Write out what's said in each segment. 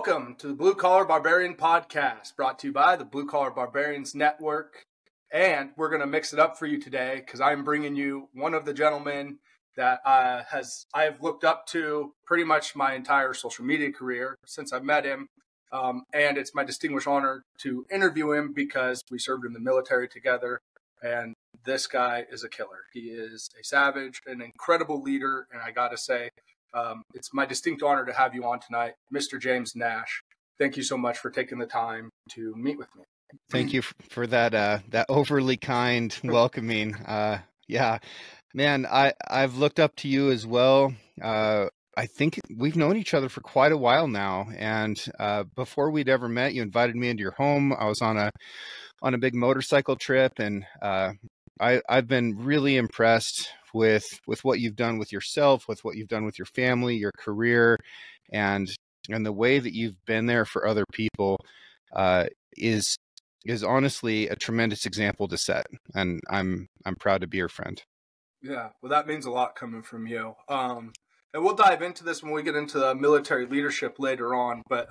Welcome to the Blue Collar Barbarian podcast, brought to you by the Blue Collar Barbarians Network. And we're going to mix it up for you today because I'm bringing you one of the gentlemen that I have looked up to pretty much my entire social media career since I met him. And it's my distinguished honor to interview him because we served in the military together. And this guy is a killer. He is a savage, an incredible leader. And I got to say, it's my distinct honor to have you on tonight, Mr. James Nash. Thank you so much for taking the time to meet with me. Thank you for that overly kind welcoming. Yeah, man, I've looked up to you as well. I think we've known each other for quite a while now. And before we'd ever met, you invited me into your home. I was on a big motorcycle trip, and I've been really impressed with what you've done with yourself, with what you've done with your family, your career, and the way that you've been there for other people is honestly a tremendous example to set. And I'm proud to be your friend. Yeah, well, that means a lot coming from you. And we'll dive into this when we get into the military leadership later on. But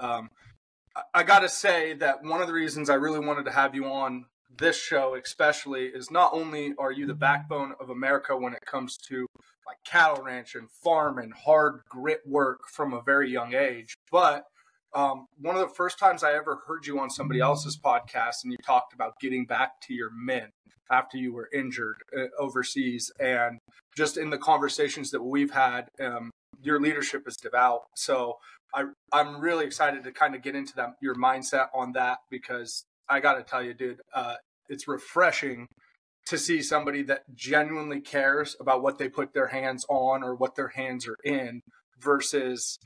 I got to say that one of the reasons I really wanted to have you on this show especially is not only are you the backbone of America when it comes to like cattle ranch and farm and hard grit work from a very young age, but one of the first times I ever heard you on somebody else's podcast and you talked about getting back to your men after you were injured overseas, and just in the conversations that we've had, your leadership is devout. So I'm really excited to kind of get into your mindset on that, because I got to tell you, dude, it's refreshing to see somebody that genuinely cares about what they put their hands on or what their hands are in versus,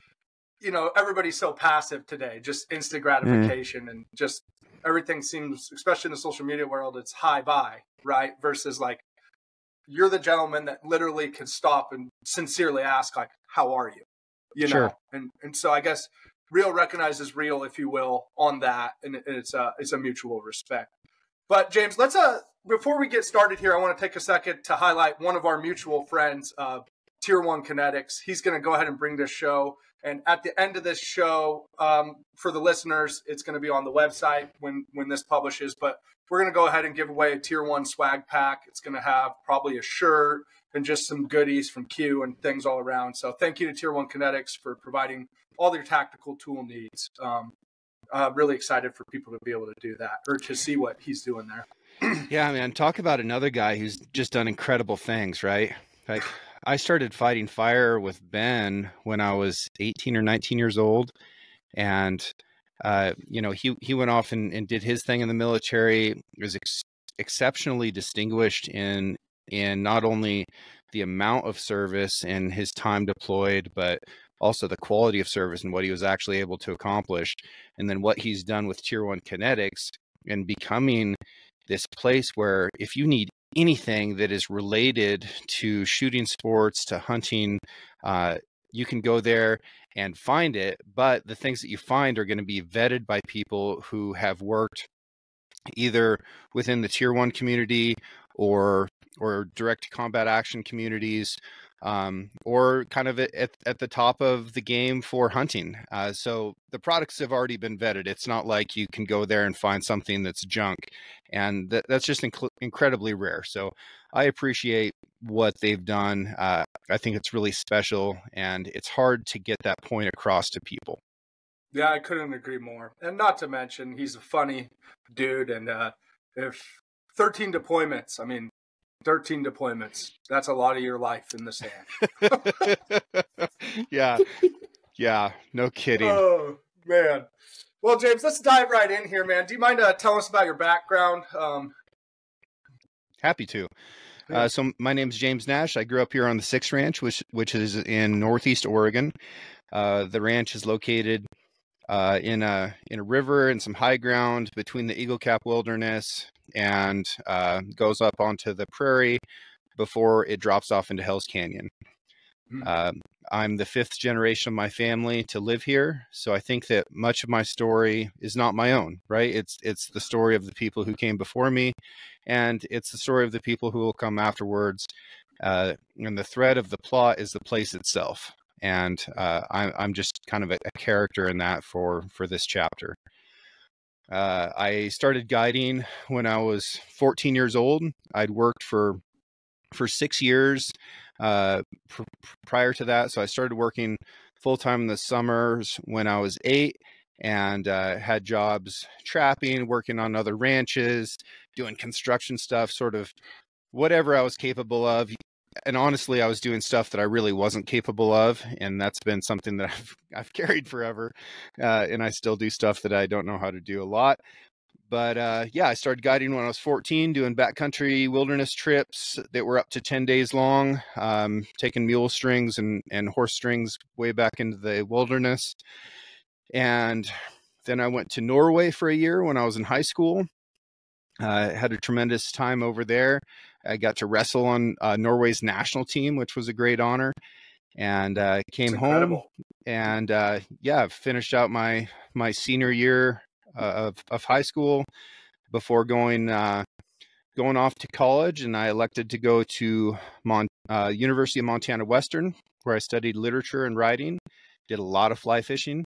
everybody's so passive today, just instant gratification and just everything seems, especially in the social media world, it's hi, bye, right? Versus like, you're the gentleman that literally can stop and sincerely ask, like, how are you? Sure. And so I guess real recognizes real, if you will, on that. And it's a mutual respect. But James, let's, before we get started here, I want to take a second to highlight one of our mutual friends, Tier 1 Kinetics. He's going to go ahead and bring this show. And at the end of this show, for the listeners, it's going to be on the website when this publishes. But we're going to go ahead and give away a Tier 1 swag pack. It's going to have probably a shirt and just some goodies from Q and things all around. So thank you to Tier 1 Kinetics for providing all their tactical tool needs. Really excited for people to be able to do that or to see what he's doing there. Yeah, man, talk about another guy who's just done incredible things, right? Like, I started fighting fire with Ben when I was 18 or 19 years old. And, he went off and did his thing in the military. He was exceptionally distinguished in not only the amount of service and his time deployed, but also the quality of service and what he was actually able to accomplish. And then what he's done with Tier 1 Kinetics and becoming this place where if you need anything that is related to shooting sports, to hunting, you can go there and find it. But the things that you find are going to be vetted by people who have worked either within the Tier 1 community or direct combat action communities, or kind of at the top of the game for hunting. So the products have already been vetted. It's not like you can go there and find something that's junk. And that's just incredibly rare. So I appreciate what they've done. I think it's really special, and it's hard to get that point across to people. Yeah, I couldn't agree more. And not to mention, he's a funny dude. And if 13 deployments, 13 deployments, that's a lot of your life in the sand. Yeah, no kidding. Oh, man. Well, James, let's dive right in here, man. Do you mind telling us about your background? Happy to. So my name's James Nash. I grew up here on the Six Ranch, which is in Northeast Oregon. The ranch is located in a river and some high ground between the Eagle Cap Wilderness and goes up onto the prairie before it drops off into Hell's Canyon. I'm the fifth generation of my family to live here, so I think that much of my story is not my own, right? It's the story of the people who came before me, and it's the story of the people who will come afterwards. And the thread of the plot is the place itself. And I'm just kind of a character in that for this chapter. I started guiding when I was 14 years old. I'd worked for 6 years prior to that. So I started working full-time in the summers when I was 8, and had jobs trapping, working on other ranches, doing construction stuff, sort of whatever I was capable of. And honestly, I was doing stuff that I really wasn't capable of, and that's been something that I've carried forever. And I still do stuff that I don't know how to do a lot. But yeah, I started guiding when I was 14, doing backcountry wilderness trips that were up to 10 days long, taking mule strings and horse strings way back into the wilderness. And then I went to Norway for a year when I was in high school. Had a tremendous time over there. I got to wrestle on Norway's national team, which was a great honor. And came home and yeah, finished out my senior year of high school before going off to college. And I elected to go to University of Montana Western, where I studied literature and writing, did a lot of fly fishing.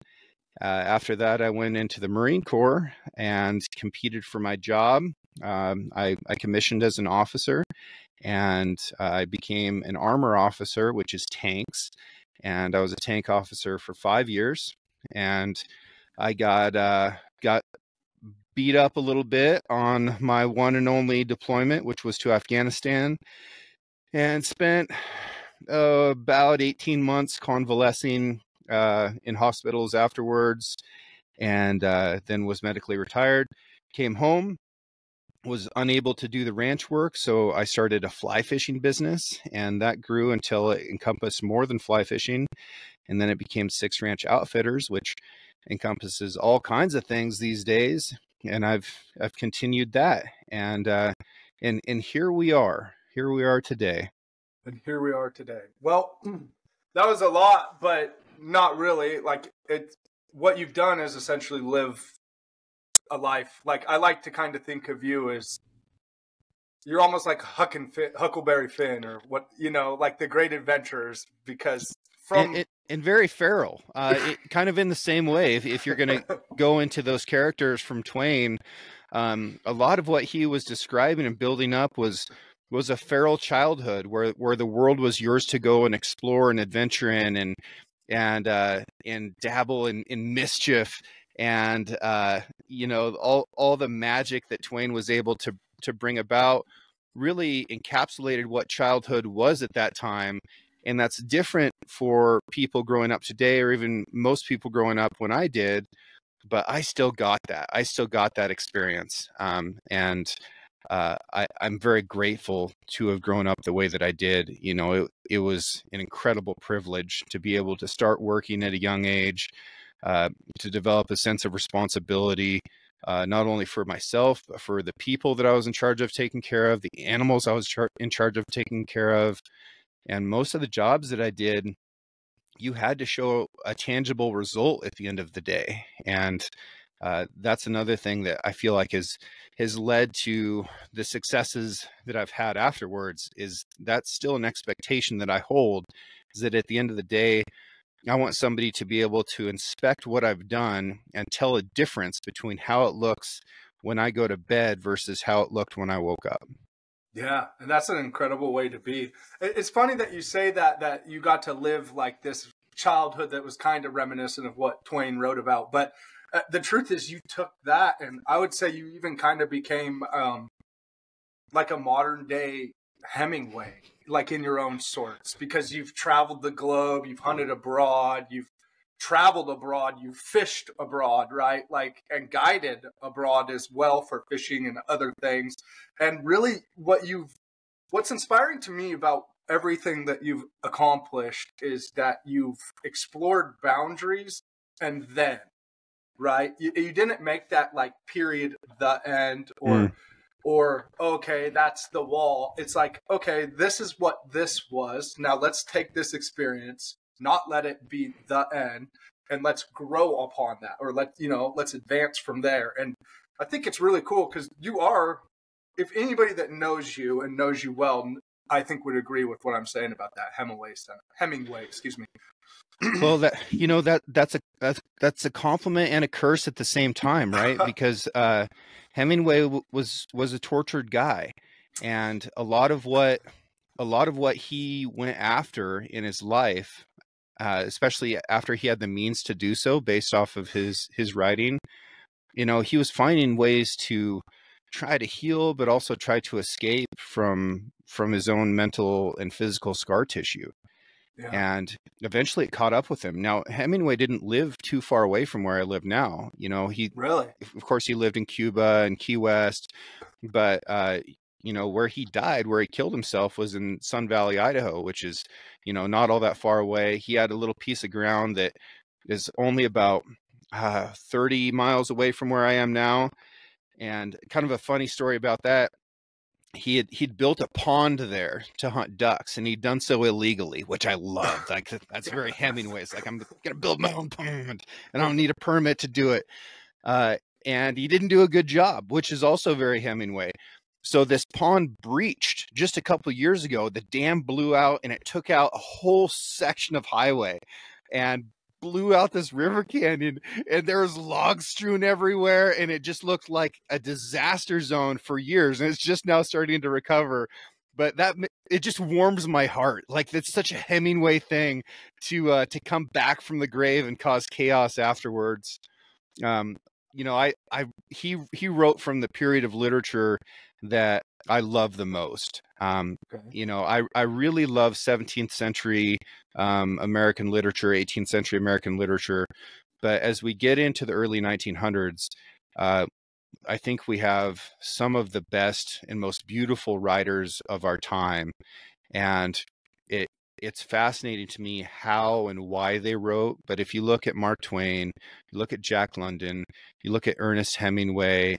After that, I went into the Marine Corps and competed for my job. I commissioned as an officer, and I became an armor officer, which is tanks. And I was a tank officer for 5 years, and I got beat up a little bit on my one and only deployment, which was to Afghanistan, and spent about 18 months convalescing in hospitals afterwards, and then was medically retired. Came home, was unable to do the ranch work, so I started a fly fishing business, and that grew until it encompassed more than fly fishing. And then it became Six Ranch Outfitters, which encompasses all kinds of things these days. And I've continued that, and here we are today. And here we are today. Well, that was a lot, but not really. Like, what you've done is essentially live a life. Like, I like to kind of think of you as you're almost like Huckleberry Finn, or what, like the Great Adventurers, because and very feral, kind of in the same way. If you're going to go into those characters from Twain, a lot of what he was describing and building up was a feral childhood where the world was yours to go and explore and adventure in, and dabble in mischief, and all the magic that Twain was able to bring about really encapsulated what childhood was at that time. And that's different for people growing up today, or even most people growing up when I did. But I still got that. I still got that experience. And I'm very grateful to have grown up the way that I did. It was an incredible privilege to be able to start working at a young age, to develop a sense of responsibility, not only for myself, but for the people that I was in charge of taking care of, the animals I was in charge of taking care of. And most of the jobs that I did, you had to show a tangible result at the end of the day. And that's another thing that I feel like has led to the successes that I've had afterwards. Is that's still an expectation that I hold, is that at the end of the day, I want somebody to be able to inspect what I've done and tell a difference between how it looks when I go to bed versus how it looked when I woke up. Yeah, and that's an incredible way to be. It's funny that you say that you got to live like this childhood that was kind of reminiscent of what Twain wrote about. But the truth is, you took that, and I would say you even kind of became like a modern day Hemingway, like in your own sorts, because you've traveled the globe, you've hunted abroad, you've traveled abroad, you fished abroad, right? Like, and guided abroad as well for fishing and other things. And really what's inspiring to me about everything that you've accomplished is that you've explored boundaries, and then, right? You didn't make that like period, the end, or okay, that's the wall. It's like, okay, this is what this was. Now let's take this experience, not let it be the end, and let's grow upon that, or let's advance from there. And I think it's really cool because you are, if anybody that knows you and knows you well, I think would agree with what I'm saying about that Hemingway, excuse me. Well, that's a compliment and a curse at the same time, right? Because Hemingway was a tortured guy, and a lot of what he went after in his life, especially after he had the means to do so, based off of his writing, he was finding ways to try to heal, but also try to escape from his own mental and physical scar tissue. Yeah. And eventually it caught up with him. Now, Hemingway didn't live too far away from where I live now. Really? Of course, he lived in Cuba and Key West, but, where he died, where he killed himself was in Sun Valley, Idaho, which is, not all that far away. He had a little piece of ground that is only about 30 miles away from where I am now. And kind of a funny story about that. He'd built a pond there to hunt ducks, and he'd done so illegally, which I loved. Like, that's very Hemingway. It's like, I'm gonna build my own pond, and I don't need a permit to do it. And he didn't do a good job, which is also very Hemingway. So this pond breached just a couple of years ago. The dam blew out, and it took out a whole section of highway, and blew out this river canyon, and there was logs strewn everywhere, and it just looked like a disaster zone for years, and it's just now starting to recover. But it just warms my heart. Like, that's such a Hemingway thing to come back from the grave and cause chaos afterwards. He wrote from the period of literature that I love the most. Okay. I really love 17th century American literature, 18th century American literature. But as we get into the early 1900s, I think we have some of the best and most beautiful writers of our time. And it's fascinating to me how and why they wrote. But if you look at Mark Twain, you look at Jack London, you look at Ernest Hemingway,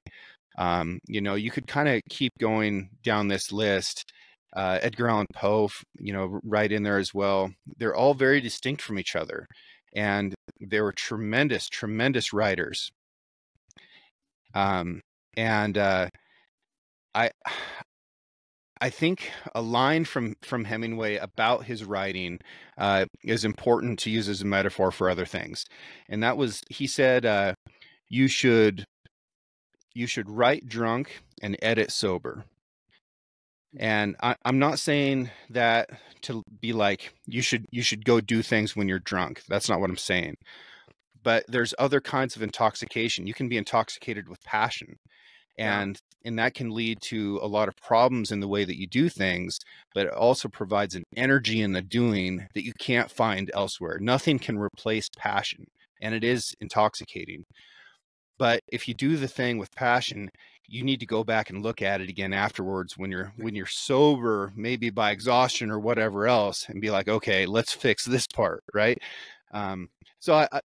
you could kind of keep going down this list. Edgar Allan Poe, right in there as well. They're all very distinct from each other, and they were tremendous, tremendous writers. And I think a line from Hemingway about his writing is important to use as a metaphor for other things, and that was, he said, you should write drunk and edit sober. And I'm not saying that to be like, you should go do things when you're drunk. That's not what I'm saying. But there's other kinds of intoxication. You can be intoxicated with passion. And that can lead to a lot of problems in the way that you do things, but it also provides an energy in the doing that you can't find elsewhere. Nothing can replace passion, and it is intoxicating. But if you do the thing with passion, you need to go back and look at it again afterwards when you're sober, maybe by exhaustion or whatever else, and be like, okay, let's fix this part, right? So I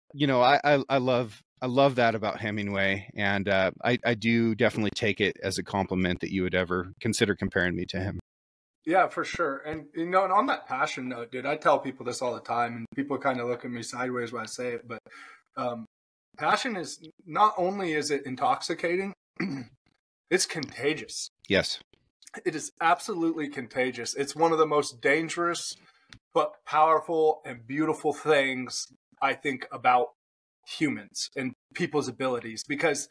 love that about Hemingway, and I do definitely take it as a compliment that you would ever consider comparing me to him. Yeah, for sure. And and on that passion note, dude, I tell people this all the time, and people kind of look at me sideways when I say it, but passion is, not only is it intoxicating, it's contagious. Yes. It is absolutely contagious. It's one of the most dangerous but powerful and beautiful things, I think, about humans and people's abilities. Because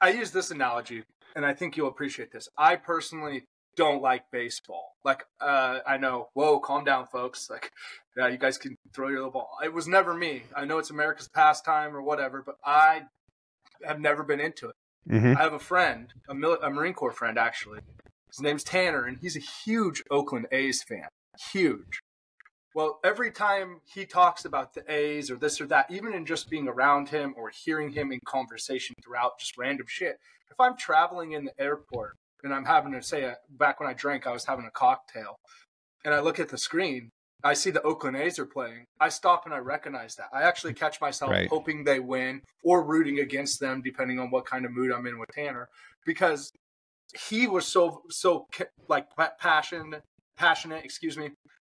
I use this analogy, and I think you'll appreciate this. I personally don't like baseball. Like, I know, whoa, calm down, folks. Like, yeah, you guys can throw your little ball. It was never me. I know it's America's pastime or whatever, but I have never been into it. Mm-hmm. I have a friend, a Marine Corps friend, actually. His name's Tanner, and he's a huge Oakland A's fan. Huge. Well, every time he talks about the A's or this or that, even in just being around him or hearing him in conversation throughout just random shit, if I'm traveling in the airport and I'm having to say, back when I drank, I was having a cocktail, and I look at the screen, I see the Oakland A's are playing, I stop and I recognize that. I actually catch myself hoping they win or rooting against them, depending on what kind of mood I'm in with Tanner, because he was so like passionate,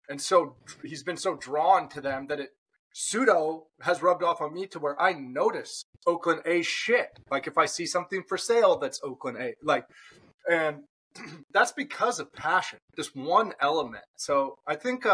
and so he's been so drawn to them that it pseudo has rubbed off on me to where I notice Oakland A shit. Like, if I see something for sale that's Oakland A, like, and that's because of passion, just one element. So I think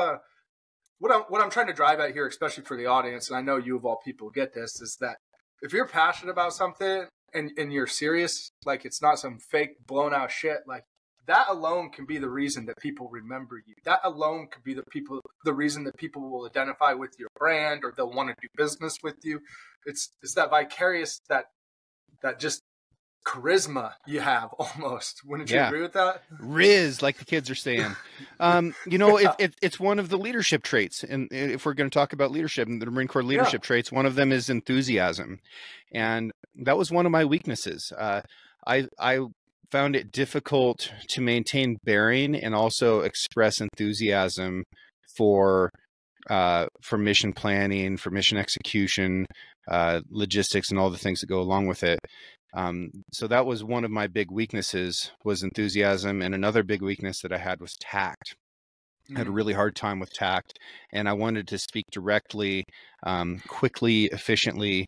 what I'm trying to drive at here, especially for the audience, and I know you of all people get this, is that if you're passionate about something and you're serious, like it's not some fake blown out shit, like that alone can be the reason that people remember you. That alone could be the reason that people will identify with your brand or they'll want to do business with you. It's that vicarious, that just charisma you have almost. Wouldn't you agree with that? Riz, like the kids are saying. It's one of the leadership traits. And if we're going to talk about leadership and the Marine Corps leadership traits, one of them is enthusiasm. And that was one of my weaknesses. I found it difficult to maintain bearing and also express enthusiasm for mission planning, for mission execution, logistics, and all the things that go along with it. So that was one of my big weaknesses, was enthusiasm. And another big weakness that I had was tact. I had a really hard time with tact, and I wanted to speak directly, quickly, efficiently.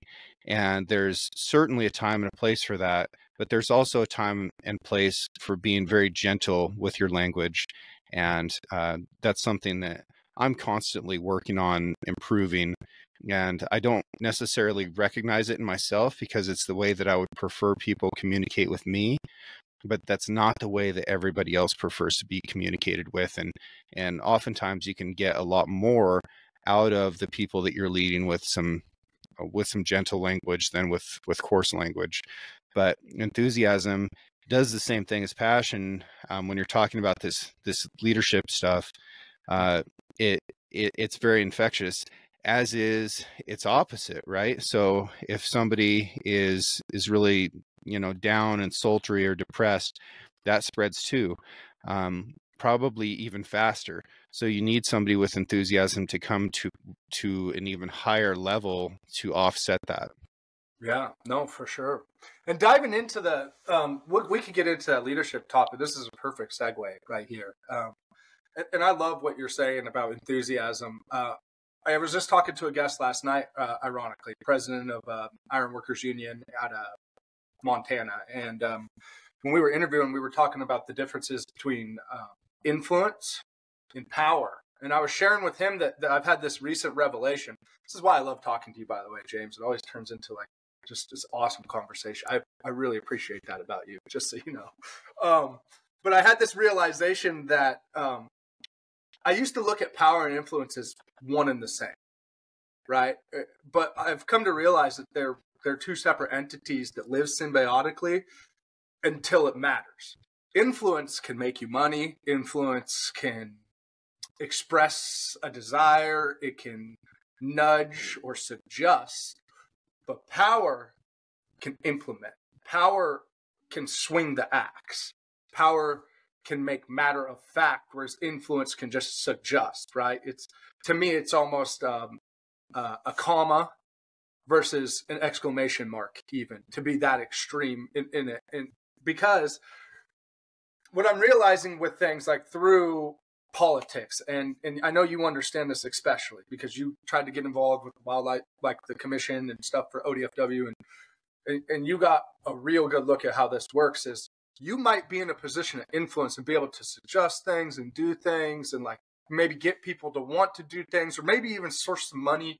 And there's certainly a time and a place for that, but there's also a time and place for being very gentle with your language. And that's something that I'm constantly working on improving. And I don't necessarily recognize it in myself because it's the way that I would prefer people communicate with me, but that's not the way that everybody else prefers to be communicated with. And oftentimes you can get a lot more out of the people that you're leading with some gentle language than with coarse language. But enthusiasm does the same thing as passion. When you're talking about this leadership stuff, it's very infectious, as is its opposite, right? So if somebody is really, down and sultry or depressed, that spreads too, probably even faster. So you need somebody with enthusiasm to come to an even higher level to offset that. Yeah, no, for sure. And diving into the, we could get into that leadership topic. This is a perfect segue right here. And I love what you're saying about enthusiasm. I was just talking to a guest last night, ironically, president of Iron Workers Union out of Montana. And when we were interviewing, we were talking about the differences between influence and power. And I was sharing with him that I've had this recent revelation. This is why I love talking to you, by the way, James. It always turns into like just this awesome conversation. I really appreciate that about you, just so you know. But I had this realization that I used to look at power and influence as one and the same, right? But I've come to realize that they're two separate entities that live symbiotically until it matters. Influence can make you money. Influence can express a desire. It can nudge or suggest. But power can implement. Power can swing the axe. Power can make matter of fact, whereas influence can just suggest, right? To me, it's almost a comma versus an exclamation mark, even, to be that extreme in it. And because what I'm realizing with things like through politics, and I know you understand this especially because you tried to get involved with wildlife, like the commission and stuff for ODFW, and you got a real good look at how this works. Is you might be in a position of influence and be able to suggest things and do things and like maybe get people to want to do things or maybe even source some money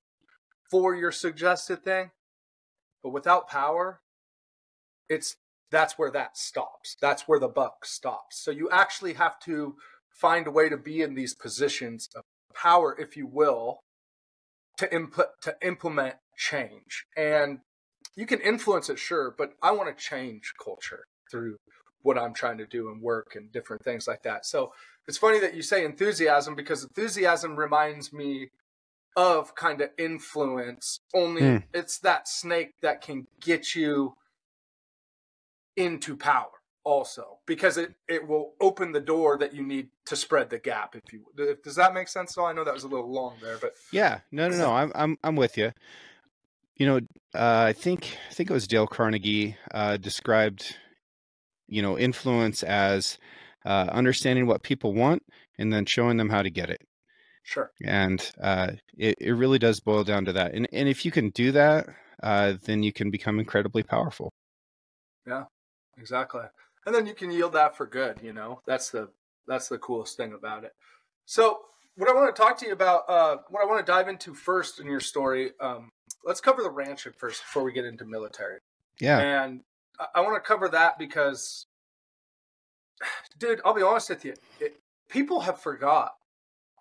for your suggested thing. But without power, that's where that stops. That's where the buck stops. So you actually have to find a way to be in these positions of power, if you will, to implement change. And you can influence it, sure, but I want to change culture through what I'm trying to do and work and different things like that. So it's funny that you say enthusiasm, because enthusiasm reminds me of kind of influence, only it's that snake that can get you into power also, because it will open the door that you need to spread the gap, if you does that make sense? So I know that was a little long there, but yeah, no, I'm with you. I think it was Dale Carnegie described influence as understanding what people want and then showing them how to get it. Sure. And it really does boil down to that. And if you can do that, then you can become incredibly powerful. Yeah, exactly. And then you can yield that for good, that's the coolest thing about it. So what I want to talk to you about, what I want to dive into first in your story, let's cover the ranching first before we get into military. Yeah. And I want to cover that because, dude, I'll be honest with you. People have forgot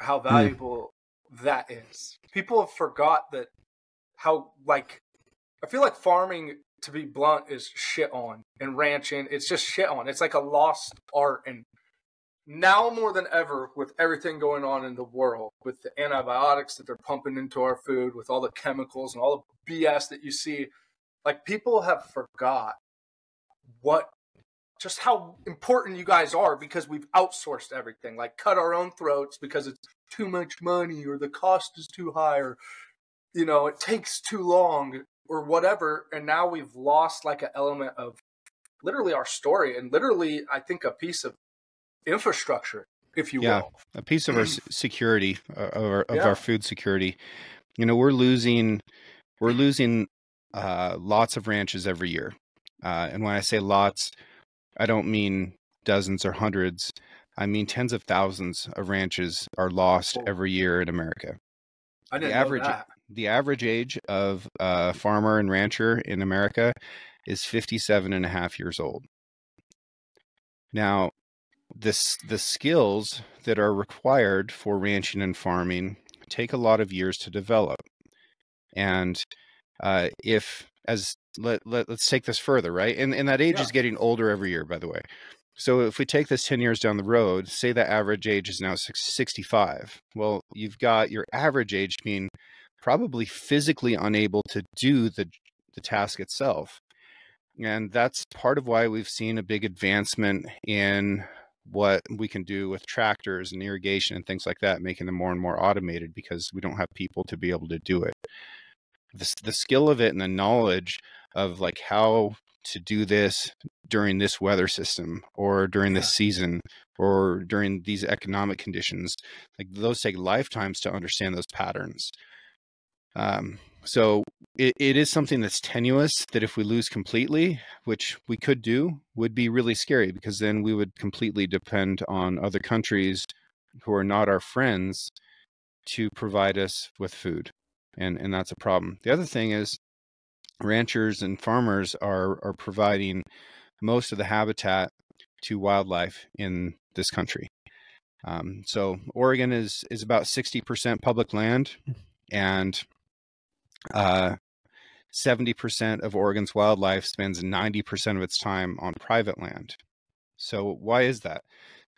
how valuable that is. People have forgot that how, like, I feel like farming, to be blunt, is shit on. And ranching, it's just shit on. It's like a lost art. And now more than ever, with everything going on in the world, with the antibiotics that they're pumping into our food, with all the chemicals and all the BS that you see, like, people have forgot just how important you guys are, because we've outsourced everything, like cut our own throats because it's too much money, or the cost is too high, or, you know, it takes too long, or whatever. And now we've lost like an element of literally our story, and literally, I think, a piece of infrastructure, if you will. A piece of our security, of our food security. You know, we're losing lots of ranches every year. And when I say lots, I don't mean dozens or hundreds. I mean tens of thousands of ranches are lost every year in America. I didn't know that. The average age of a farmer and rancher in America is 57 and a half years old. Now, the skills that are required for ranching and farming take a lot of years to develop. And let's take this further, right? And that age is getting older every year, by the way. So if we take this 10 years down the road, say the average age is now 65. Well, you've got your average age being probably physically unable to do the task itself. And that's part of why we've seen a big advancement in what we can do with tractors and irrigation and things like that, making them more and more automated, because we don't have people to be able to do it. The skill of it and the knowledge of like how to do this during this weather system, or during this season, or during these economic conditions, like those take lifetimes to understand those patterns. So it is something that's tenuous, that if we lose completely, which we could do, would be really scary, because then we would completely depend on other countries who are not our friends to provide us with food. And that's a problem. The other thing is, ranchers and farmers are providing most of the habitat to wildlife in this country. So Oregon is about 60% public land, and 70% of Oregon's wildlife spends 90% of its time on private land. So why is that?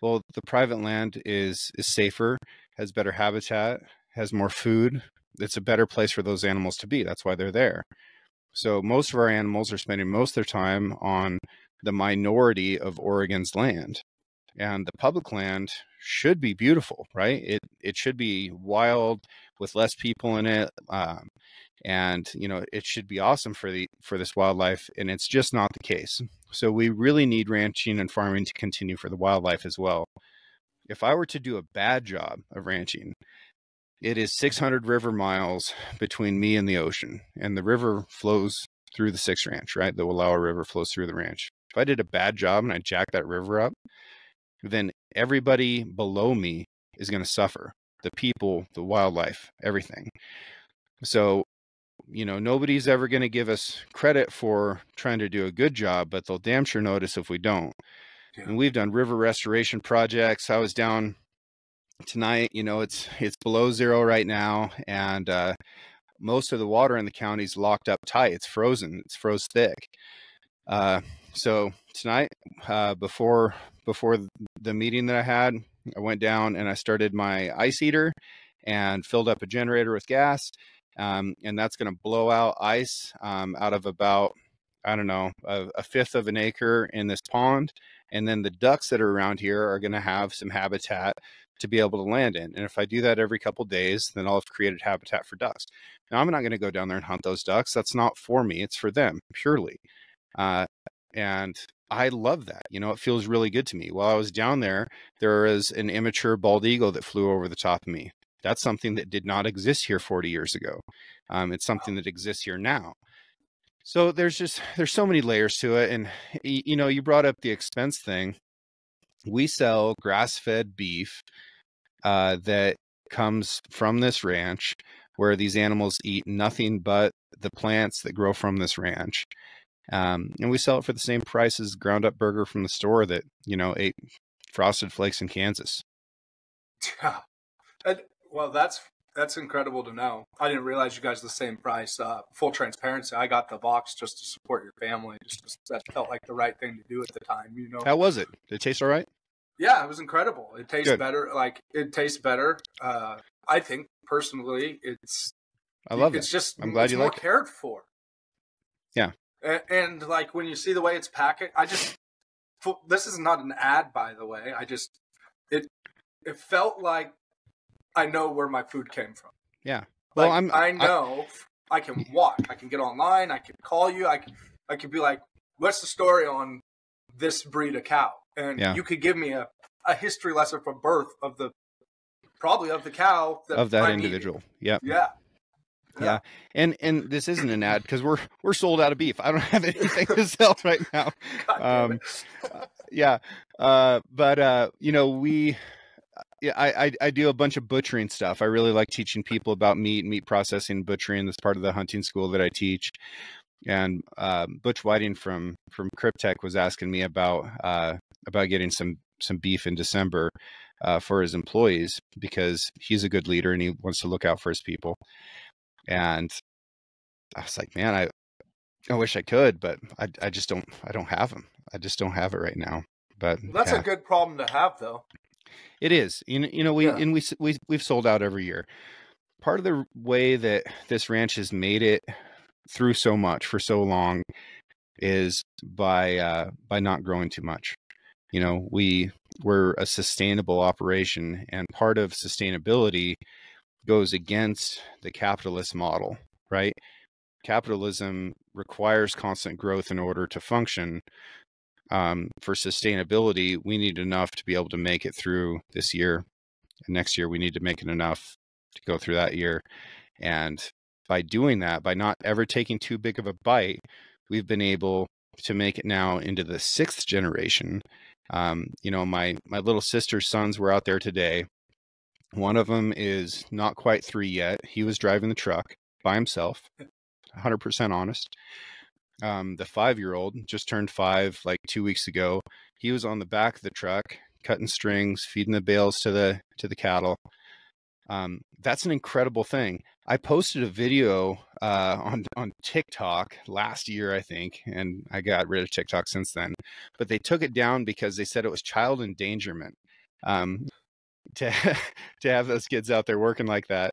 Well, the private land is safer, has better habitat, has more food. It's a better place for those animals to be. That's why they're there. So most of our animals are spending most of their time on the minority of Oregon's land. And the public land should be beautiful, right? It should be wild with less people in it. And, you know, it should be awesome for this wildlife. And it's just not the case. So we really need ranching and farming to continue for the wildlife as well. If I were to do a bad job of ranching, it is 600 river miles between me and the ocean, and the river flows through the 6th ranch, right? The Wallowa River flows through the ranch. If I did a bad job and I jacked that river up, then everybody below me is going to suffer. The people, the wildlife, everything. So, you know, nobody's ever going to give us credit for trying to do a good job, but they'll damn sure notice if we don't. Yeah. And we've done river restoration projects. I was down tonight, you know, it's below zero right now, and most of the water in the county is locked up tight. It's frozen. It's froze thick. So tonight, before the meeting that I had, I went down and I started my ice eater and filled up a generator with gas, and that's going to blow out ice out of about, I don't know, a fifth of an acre in this pond. And then the ducks that are around here are going to have some habitat to be able to land in. And if I do that every couple of days, then I'll have created habitat for ducks. Now, I'm not going to go down there and hunt those ducks. That's not for me. It's for them purely. And I love that. You know, it feels really good to me. While I was down there, there was an immature bald eagle that flew over the top of me. That's something that did not exist here 40 years ago. It's something that exists here now. So there's so many layers to it. And, you know, you brought up the expense thing. We sell grass-fed beef that comes from this ranch, where these animals eat nothing but the plants that grow from this ranch. And we sell it for the same price as ground up burger from the store that, ate Frosted Flakes in Kansas. Yeah. And, well, that's incredible to know. I didn't realize you guys the same price. Full transparency, I got the box just to support your family. That felt like the right thing to do at the time. How was it? Did it taste all right? Yeah, it was incredible. It tastes Good. better. It tastes better. I think personally, I love it. It's just I'm glad you more like it. cared for. Yeah. And like when you see the way it's packaged, this is not an ad, by the way. It felt like I know where my food came from. Yeah. Well, I know I can walk. I can get online. I can call you. I could be like, what's the story on this breed of cow? And you could give me a history lesson from birth of the cow of that individual. Yep. Yeah. And this isn't an ad because we're sold out of beef. I don't have anything to sell right now. I do a bunch of butchering stuff. I really like teaching people about meat processing, butchering. That's part of the hunting school that I teach. And Butch Whiting from Cryptech was asking me about getting some beef in December for his employees, because he's a good leader and he wants to look out for his people. And I was like, man, I wish I could, but I don't have them. I just don't have it right now. But that's a good problem to have, though. It is. We've sold out every year. Part of the way that this ranch has made it through so much for so long is by not growing too much. We're a sustainable operation, and part of sustainability goes against the capitalist model, right? Capitalism requires constant growth in order to function. For sustainability, we need enough to be able to make it through this year. And next year, we need to make it enough to go through that year. And by doing that, by not ever taking too big of a bite, we've been able to make it now into the 6th generation. My little sister's sons were out there today. One of them is not quite 3 yet. He was driving the truck by himself, 100% honest. The 5-year-old just turned 5 like 2 weeks ago. He was on the back of the truck, cutting strings, feeding the bales to the cattle. That's an incredible thing. I posted a video on TikTok last year, I think, and I got rid of TikTok since then. But they took it down because they said it was child endangerment to have those kids out there working like that.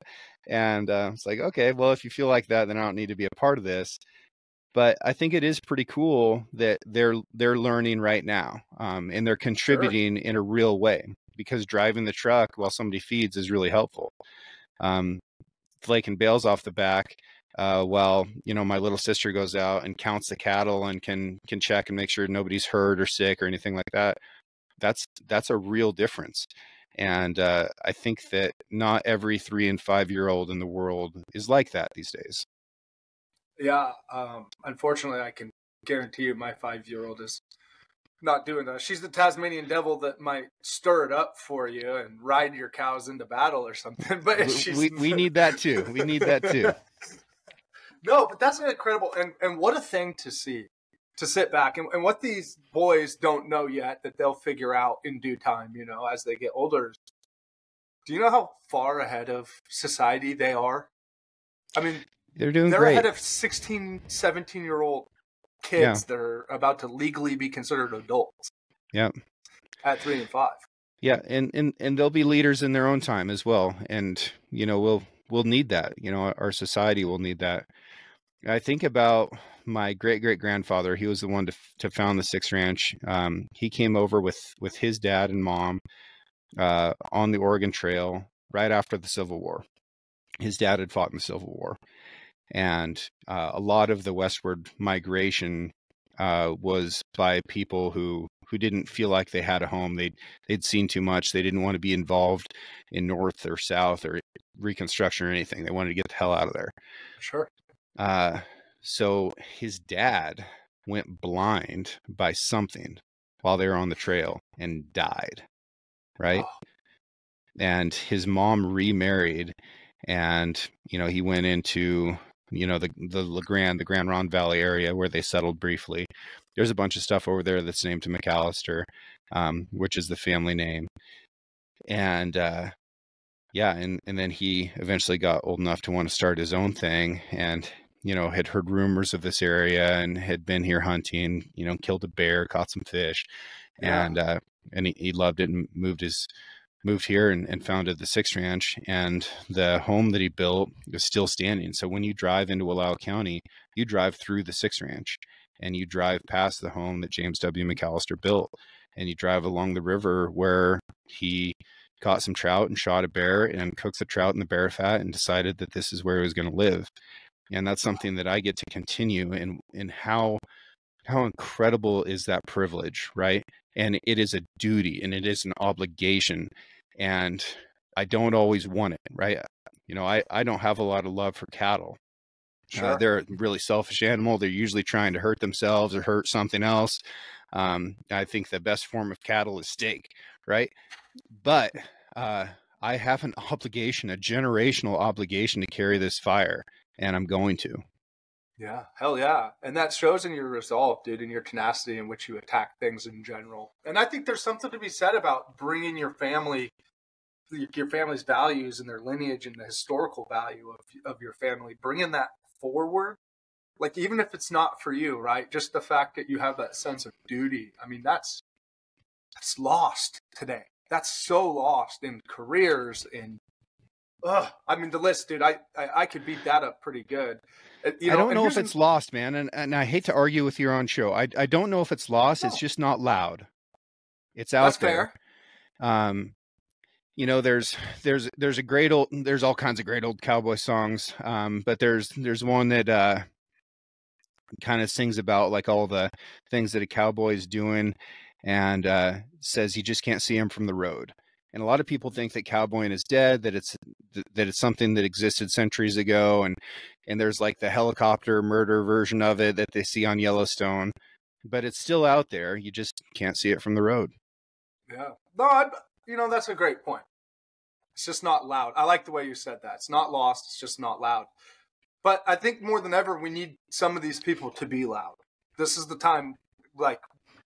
And it's like, okay, well, if you feel like that, then I don't need to be a part of this. But I think it is pretty cool that they're learning right now, and they're contributing in a real way, because driving the truck while somebody feeds is really helpful. Flaking bales off the back while my little sister goes out and counts the cattle and can check and make sure nobody's hurt or sick or anything like that. That's a real difference. And I think that not every 3 and 5-year-old in the world is like that these days. Yeah, unfortunately, I can guarantee you my 5-year-old is not doing that. She's the Tasmanian devil that might stir it up for you and ride your cows into battle or something. But we need that too. We need that too. No, but that's incredible. And what a thing to see, to sit back. And what these boys don't know yet that they'll figure out in due time, as they get older. Do you know how far ahead of society they are? I mean, they're great. Ahead of 16, 17-year-old kids that are about to legally be considered adults. Yeah. At 3 and 5. Yeah, and they'll be leaders in their own time as well. And we'll need that. Our society will need that. I think about my great-great-grandfather. He was the one to found the 6 Ranch. He came over with his dad and mom on the Oregon Trail right after the Civil War. His dad had fought in the Civil War. And a lot of the westward migration was by people who didn't feel like they had a home. They'd seen too much. They didn't want to be involved in North or South or Reconstruction or anything. They wanted to get the hell out of there. Sure. So his dad went blind by something while they were on the trail and died. Right. Oh. and his mom remarried, and he went into the Grand Ronde Valley area where they settled briefly. There's a bunch of stuff over there that's named to McAllister, which is the family name. And yeah, and then he eventually got old enough to want to start his own thing, and had heard rumors of this area and had been here hunting, killed a bear, caught some fish, and he loved it and moved here and founded the Six Ranch, and the home that he built is still standing. So when you drive into Wallowa County, you drive through the Six Ranch and you drive past the home that James W. McAllister built, and you drive along the river where he caught some trout and shot a bear and cooked the trout in the bear fat and decided that this is where he was going to live. And that's something that I get to continue, in how incredible is that privilege, right? And it is a duty and it is an obligation, and I don't always want it, right? I don't have a lot of love for cattle. Sure. They're a really selfish animal. They're usually trying to hurt themselves or hurt something else. I think the best form of cattle is steak, right? But I have an obligation, a generational obligation to carry this fire, and I'm going to. Yeah, hell yeah. And that shows in your resolve, dude, and your tenacity in which you attack things in general. And I think there's something to be said about bringing your family's values and their lineage and the historical value of your family, bringing that forward. Like, even if it's not for you, right? Just the fact that you have that sense of duty. I mean, that's lost today. That's so lost in careers, in I mean, the list, dude, I could beat that up pretty good. I don't know if it's lost, man. And I hate to argue with your own show. I don't know if it's lost. No. It's just not loud. It's out there. Fair. There's all kinds of great old cowboy songs. But there's one that kind of sings about like all the things that a cowboy is doing, and says you just can't see him from the road. And a lot of people think that cowboying is dead, that it's something that existed centuries ago, and there's like the helicopter murder version of it that they see on Yellowstone, but it's still out there. You just can't see it from the road. Yeah, no, that's a great point. It's just not loud. I like the way you said that. It's not lost. It's just not loud. But I think more than ever, we need some of these people to be loud. This is the time, like,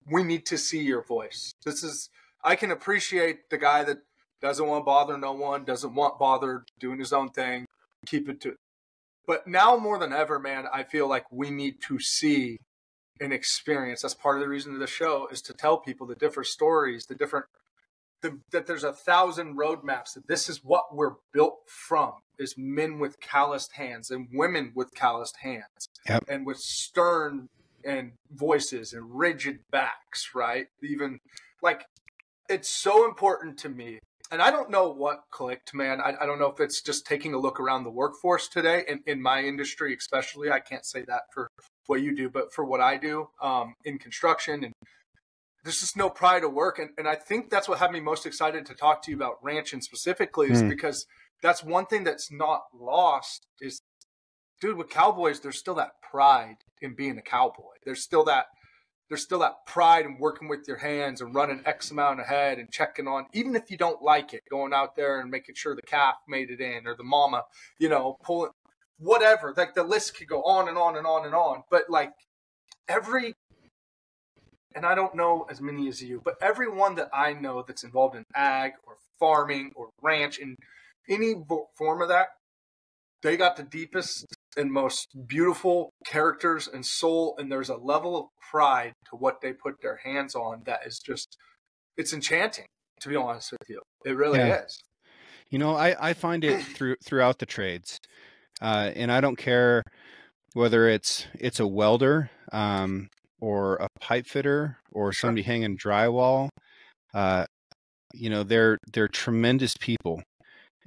we need to see your voice. I can appreciate the guy that doesn't want to bother no one, doesn't want bothered, doing his own thing, keep it to it. But now more than ever, man, I feel like we need to see and experience. That's part of the reason of the show, is to tell people the different stories, that there's 1,000 roadmaps, that this is what we're built from, is men with calloused hands and women with calloused hands. Yep. And with stern and voices and rigid backs, right? Even like, it's so important to me. And I don't know what clicked, man. I don't know if it's just taking a look around the workforce today, and in my industry especially. I can't say that for what you do, but for what I do in construction, and there's just no pride of work. And I think that's what had me most excited to talk to you about ranching specifically, is because that's one thing that's not lost is, dude, with cowboys, there's still that pride in being a cowboy. There's still that pride in working with your hands and running X amount ahead and checking on, even if you don't like it, going out there and making sure the calf made it in, or the mama, pulling, whatever. Like, the list could go on and on and on and on. But like and I don't know as many as you, but everyone that I know that's involved in ag or farming or ranch, in any form of that, they got the deepest and most beautiful characters and soul, and there's a level of pride to what they put their hands on that is just, it's enchanting, to be honest with you. It really is. I find it throughout the trades, and I don't care whether it's a welder, or a pipe fitter, or somebody hanging drywall. They're tremendous people,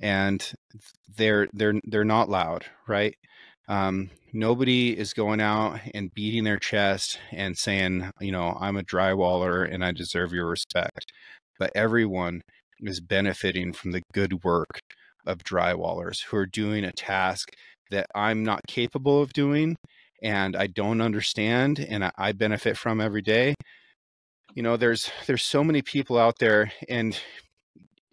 and they're not loud, right? Nobody is going out and beating their chest and saying, I'm a drywaller and I deserve your respect. But everyone is benefiting from the good work of drywallers who are doing a task that I'm not capable of doing, and I don't understand, and I benefit from every day. There's so many people out there, and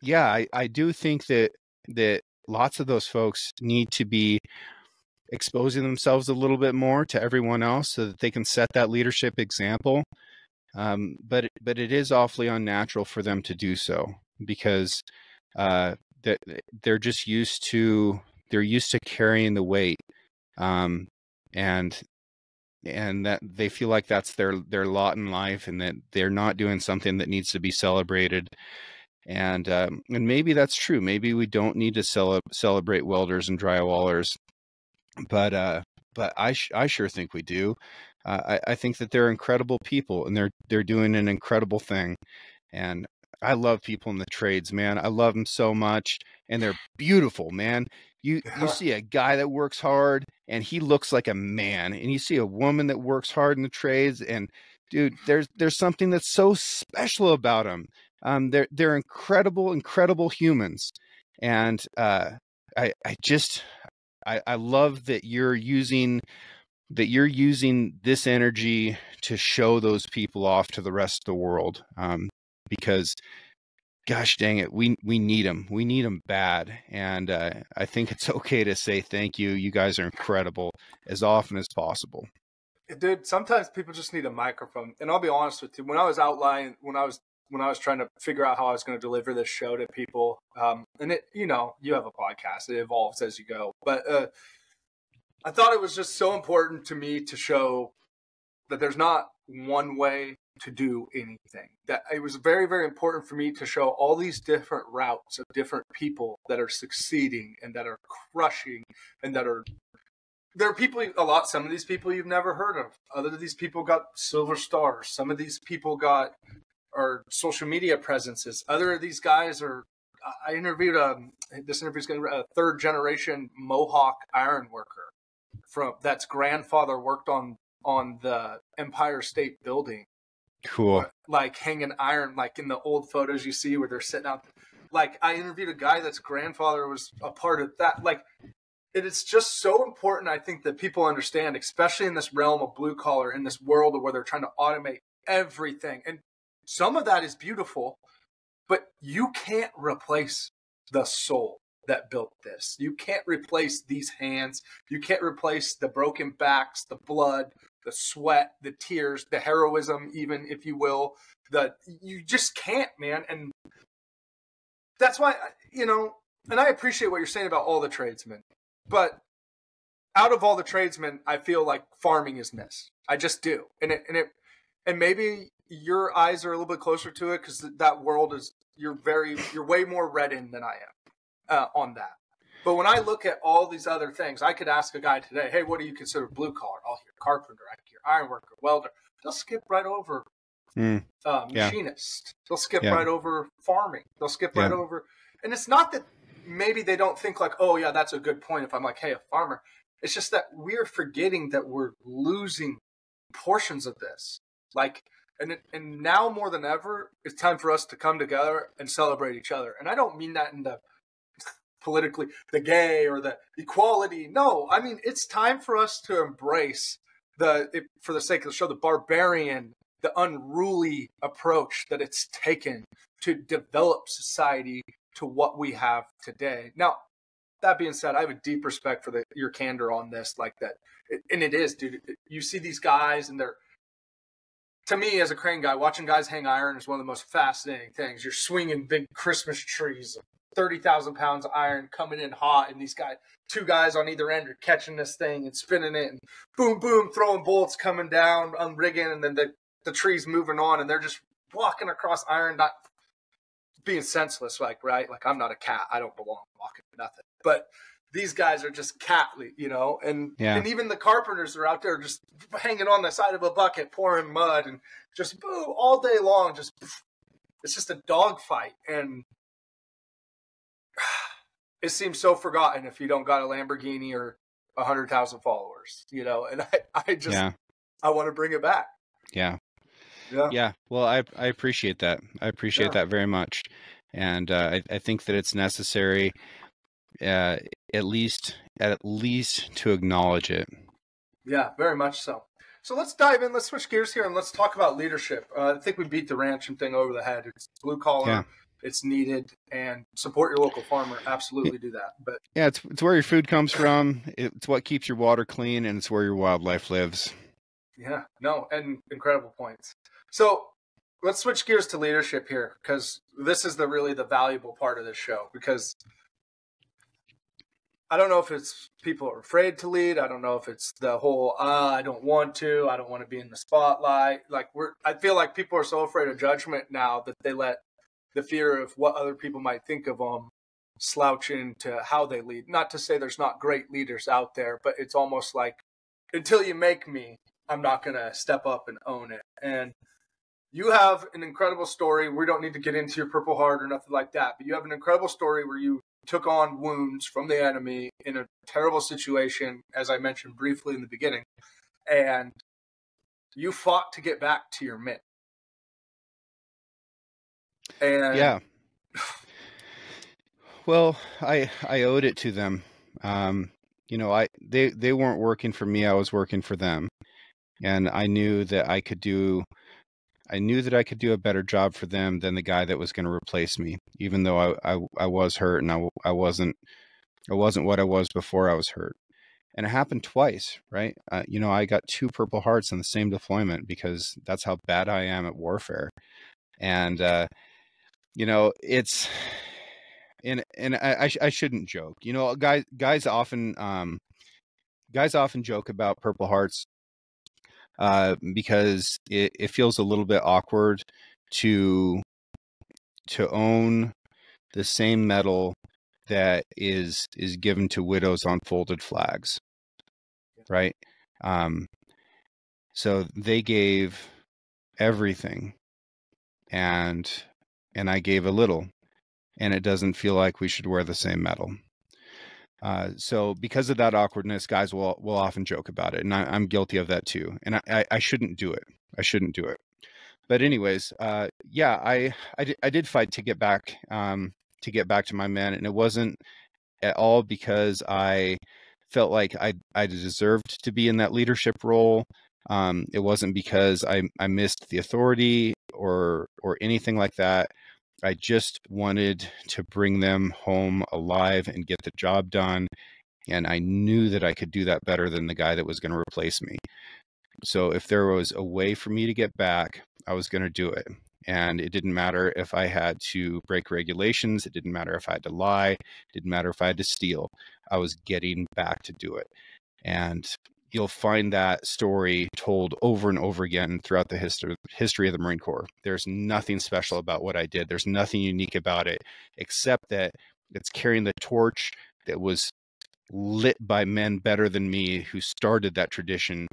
yeah, I do think that lots of those folks need to be exposing themselves a little bit more to everyone else so that they can set that leadership example. But it is awfully unnatural for them to do so because that they're just used to carrying the weight, um, and that they feel like that's their lot in life, and that they're not doing something that needs to be celebrated. And maybe that's true. Maybe we don't need to celebrate welders and drywallers, but I sure think we do. I think that they're incredible people, and they're doing an incredible thing. And I love people in the trades, man. I love them so much, and they're beautiful, man. You see a guy that works hard, and he looks like a man, and you see a woman that works hard in the trades, and dude, there's something that's so special about them. They're incredible humans, and I love that you're using this energy to show those people off to the rest of the world. Because gosh dang it, we need them. We need them bad. And I think it's okay to say thank you. You guys are incredible as often as possible. Dude, sometimes people just need a microphone. And I'll be honest with you, when I was trying to figure out how I was going to deliver this show to people, and you have a podcast, it evolves as you go. But I thought it was just so important to me to show that there's not one way to do anything. That it was very, very important for me to show all these different routes of different people that are succeeding and that are crushing, and there are people some of these people you've never heard of. Other of these people got silver stars. Some of these people are social media presences. Other of these guys I interviewed this interview's going to be a third generation Mohawk iron worker that's grandfather worked on the Empire State Building. Cool. Like hanging iron, like in the old photos you see where they're sitting out. Like I interviewed a guy that's grandfather was a part of that. Like it is just so important, I think, that people understand, especially in this realm of blue collar, in this world where they're trying to automate everything. And some of that is beautiful, but you can't replace the soul that built this. You can't replace these hands. You can't replace the broken backs, the blood, the sweat, the tears, the heroism, even, if you will. You just can't, man. And that's why, and I appreciate what you're saying about all the tradesmen. But out of all the tradesmen, I feel like farming is missed. I just do. And maybe your eyes are a little bit closer to it because that world is, you're way more read in than I am on that. But when I look at all these other things, I could ask a guy today, hey, what do you consider blue collar? I'll hear carpenter, I hear iron worker, welder. They'll skip right over machinist. They'll skip right over farming. They'll skip right over. And it's not that maybe they don't think like, oh, yeah, that's a good point if I'm like, hey, a farmer. It's just that we're forgetting that we're losing portions of this. Like, and now more than ever, it's time for us to come together and celebrate each other. And I don't mean that in the politically, the gay or the equality. No, I mean, it's time for us to embrace for the sake of the show, the barbarian, the unruly approach that it's taken to develop society to what we have today. Now, that being said, I have a deep respect for your candor on this, like that. And it is, dude. You see these guys and to me, as a crane guy, watching guys hang iron is one of the most fascinating things. You're swinging big Christmas trees, 30,000 pounds of iron coming in hot, and these guys, two guys on either end are catching this thing and spinning it, and boom, boom, throwing bolts coming down, unrigging, and then the tree's moving on, and they're just walking across iron, not being senseless, right? Like, I'm not a cat. I don't belong walking nothing. But these guys are just catly, and even the carpenters are out there just hanging on the side of a bucket, pouring mud, and just boom, all day long. It's just a dogfight, and it seems so forgotten if you don't got a Lamborghini or 100,000 followers, And I want to bring it back. Yeah. Well, I appreciate that. I appreciate that very much, and I think that it's necessary. At least to acknowledge it. Yeah, very much so. So let's dive in. Let's switch gears here and let's talk about leadership. I think we beat the ranching thing over the head. It's blue collar. it's needed, and support your local farmer. Absolutely do that. But yeah, it's where your food comes from. It's what keeps your water clean, and it's where your wildlife lives. yeah, no, and incredible points. So let's switch gears to leadership here, because this is really the valuable part of this show. Because I don't know if it's people are afraid to lead. I don't know if it's the whole I don't want to be in the spotlight. Like I feel like people are so afraid of judgment now that they let the fear of what other people might think of them slouch into how they lead. Not to say there's not great leaders out there, but it's almost like until you make me, I'm not going to step up and own it. And you have an incredible story. We don't need to get into your Purple Heart or nothing like that, but you have an incredible story where you took on wounds from the enemy in a terrible situation, as I mentioned briefly in the beginning, and you fought to get back to your men. And yeah. Well, I owed it to them. They weren't working for me. I was working for them, and I knew that I could do a better job for them than the guy that was going to replace me, even though I was hurt and I wasn't what I was before I was hurt. And it happened twice, right? I got 2 Purple Hearts in the same deployment because that's how bad I am at warfare. And, it's, and I shouldn't joke, guys often joke about Purple Hearts because it feels a little bit awkward to own the same medal that is given to widows on folded flags, right? So they gave everything, and I gave a little, and it doesn't feel like we should wear the same medal. So because of that awkwardness, guys will often joke about it, and I'm guilty of that too. And I shouldn't do it. But anyways, I did fight to get back to my men, and it wasn't at all because I felt like I deserved to be in that leadership role. It wasn't because I missed the authority or anything like that. I just wanted to bring them home alive and get the job done. And I knew that I could do that better than the guy that was going to replace me. So if there was a way for me to get back, I was going to do it. And it didn't matter if I had to break regulations. It didn't matter if I had to lie. It didn't matter if I had to steal. I was getting back to do it. And you'll find that story told over and over again throughout the history of the Marine Corps. There's nothing special about what I did. There's nothing unique about it, except that it's carrying the torch that was lit by men better than me who started that tradition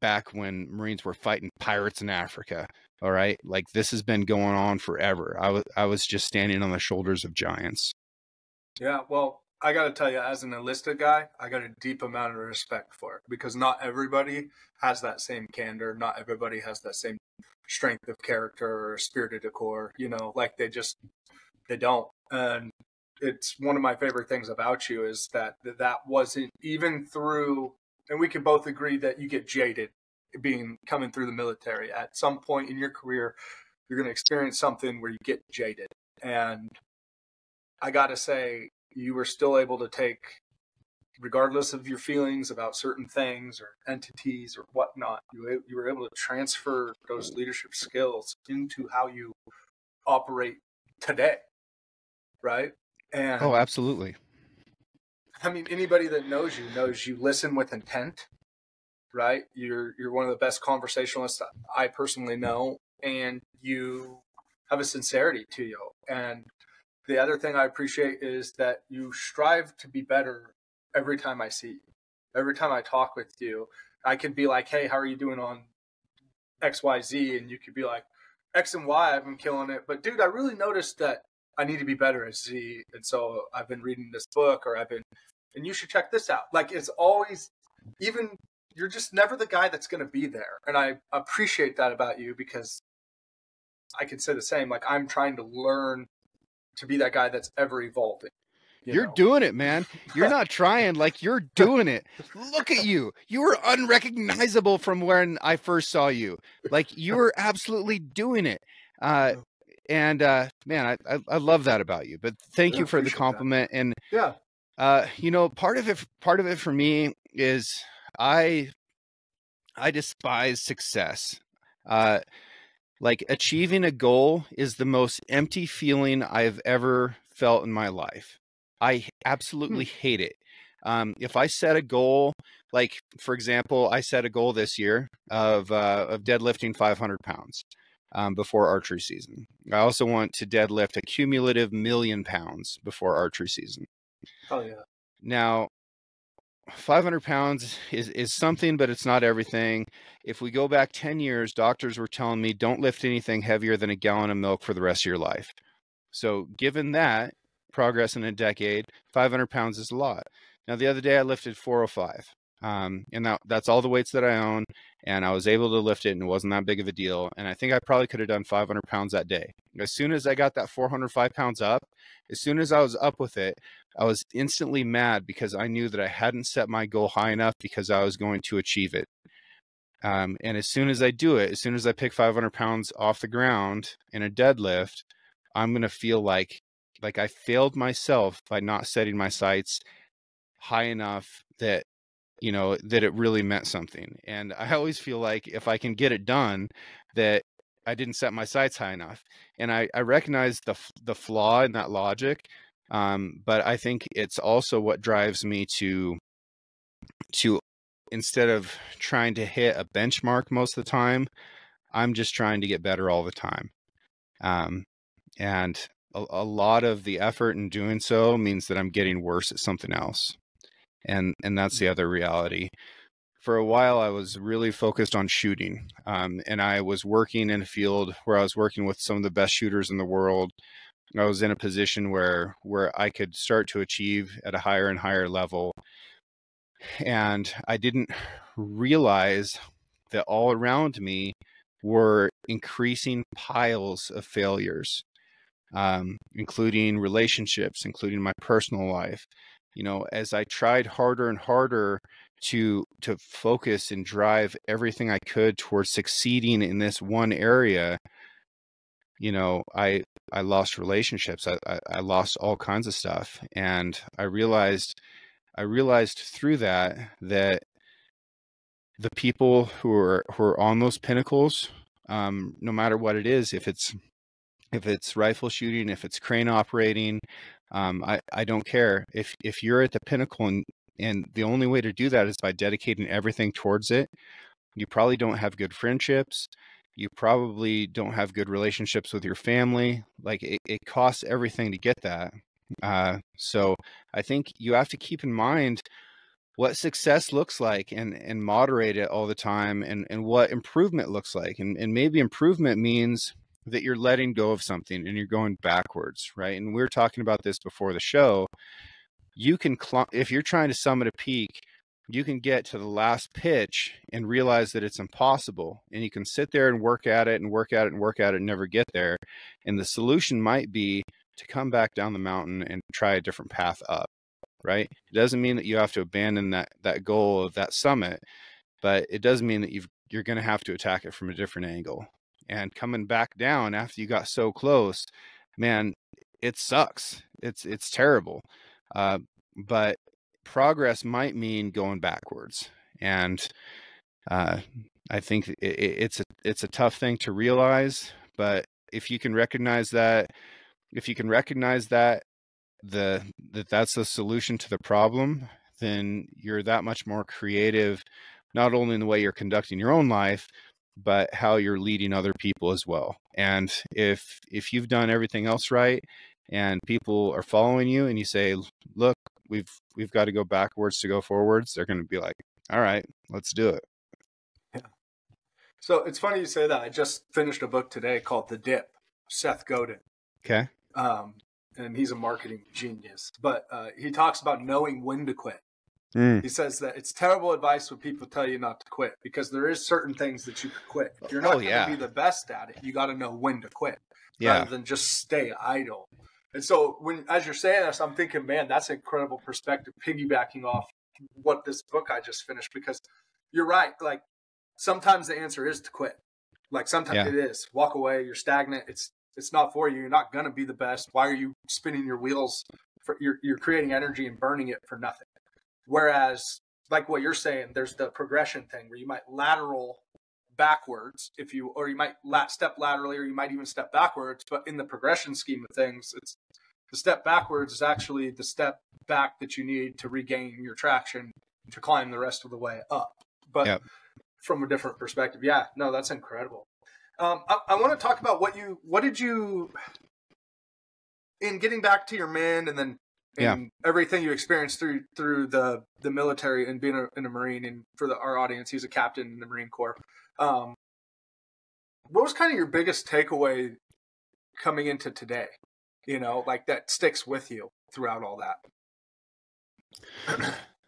back when Marines were fighting pirates in Africa. All right. Like, this has been going on forever. I was just standing on the shoulders of giants. Yeah. Well, I got to tell you, as an enlisted guy, I got a deep amount of respect for it, because not everybody has that same candor. Not everybody has that same strength of character or spirited decor, like they don't. And it's one of my favorite things about you is that wasn't even through, and we can both agree that you get jaded coming through the military. At some point in your career, you're going to experience something where you get jaded. And I got to say, you were still able to take, regardless of your feelings about certain things or entities or whatnot, you were able to transfer those leadership skills into how you operate today, right? And oh, absolutely. I mean, anybody that knows you listen with intent, right? You're one of the best conversationalists I personally know, and you have a sincerity to you. And the other thing I appreciate is that you strive to be better every time I see you. Every time I talk with you, I could be like, hey, how are you doing on XYZ? And you could be like, X and Y, I've been killing it. But dude, I really noticed that I need to be better at Z. And so I've been reading this book, and you should check this out. Like, it's always, even, you're just never the guy that's going to be there. And I appreciate that about you, because I could say the same. Like, I'm trying to learn to be that guy that's ever evolving. You're doing it, man. You're not trying, like, you're doing it. Look at you. You were unrecognizable from when I first saw you. Like, you were absolutely doing it. And man, I love that about you. But thank you for the compliment. That. And yeah, you know, part of it for me is I despise success. Like achieving a goal is the most empty feeling I've ever felt in my life. I absolutely hate it. If I set a goal, like for example, I set a goal this year of deadlifting 500 pounds before archery season. I also want to deadlift a cumulative 1,000,000 pounds before archery season. Oh yeah. Now, 500 pounds is something, but it's not everything. If we go back 10 years, doctors were telling me don't lift anything heavier than a gallon of milk for the rest of your life. So given that progress in a decade, 500 pounds is a lot. Now, the other day I lifted 405. And that's all the weights that I own. And I was able to lift it and it wasn't that big of a deal. And I think I probably could have done 500 pounds that day. As soon as I got that 405 pounds up, as soon as I was up with it, I was instantly mad because I knew that I hadn't set my goal high enough because I was going to achieve it. And as soon as I do it, as soon as I pick 500 pounds off the ground in a deadlift, I'm going to feel like I failed myself by not setting my sights high enough that, you know, that it really meant something. And I always feel like if I can get it done, that I didn't set my sights high enough. And I recognize the flaw in that logic. But I think it's also what drives me to instead of trying to hit a benchmark most of the time, I'm just trying to get better all the time. And a lot of the effort in doing so means that I'm getting worse at something else. And that's the other reality. For a while, I was really focused on shooting. And I was working in a field where I was working with some of the best shooters in the world. I was in a position where I could start to achieve at a higher and higher level. And I didn't realize that all around me were increasing piles of failures, including relationships, including my personal life. You know, as I tried harder and harder to focus and drive everything I could towards succeeding in this one area, you know, I lost relationships. I lost all kinds of stuff. And I realized through that the people who are on those pinnacles, no matter what it is, if it's rifle shooting, if it's crane operating, I don't care. If you're at the pinnacle and the only way to do that is by dedicating everything towards it, you probably don't have good friendships. You probably don't have good relationships with your family. Like it costs everything to get that. So I think you have to keep in mind what success looks like and moderate it all the time, and what improvement looks like. And maybe improvement means that you're letting go of something and you're going backwards, right? And we were talking about this before the show. You can, if you're trying to summit a peak, you can get to the last pitch and realize that it's impossible. And you can sit there and work at it and work at it and work at it and never get there. And the solution might be to come back down the mountain and try a different path up, right? It doesn't mean that you have to abandon that goal of that summit, but it does mean that you're going to have to attack it from a different angle. And coming back down after you got so close, man, it sucks. It's terrible. But progress might mean going backwards. And I think it's a tough thing to realize, but if you can recognize that, that's the solution to the problem, then you're that much more creative, not only in the way you're conducting your own life, but how you're leading other people as well. And if you've done everything else right and people are following you and you say, look, we've got to go backwards to go forwards, they're going to be like, all right, let's do it. Yeah. So it's funny you say that. I just finished a book today called The Dip, Seth Godin. Okay. And he's a marketing genius, but he talks about knowing when to quit. He says that it's terrible advice when people tell you not to quit, because there is certain things that you could quit. If you're not going to be the best at it, you got to know when to quit rather than just stay idle. And so as you're saying this, I'm thinking, man, that's an incredible perspective, piggybacking off what this book I just finished, because you're right. Like sometimes the answer is to quit. Like sometimes it is walk away. You're stagnant. It's not for you. You're not going to be the best. Why are you spinning your wheels? You're creating energy and burning it for nothing. Whereas, like what you're saying, there's the progression thing where you might lateral backwards or you might step laterally, or you might even step backwards. But in the progression scheme of things, it's the step backwards is actually the step back that you need to regain your traction to climb the rest of the way up. But from a different perspective, that's incredible. I want to talk about what did you, in getting back to your men and then everything you experienced through the military and being a Marine, and for our audience, he's a captain in the Marine Corps. What was kind of your biggest takeaway coming into today? Like that sticks with you throughout all that.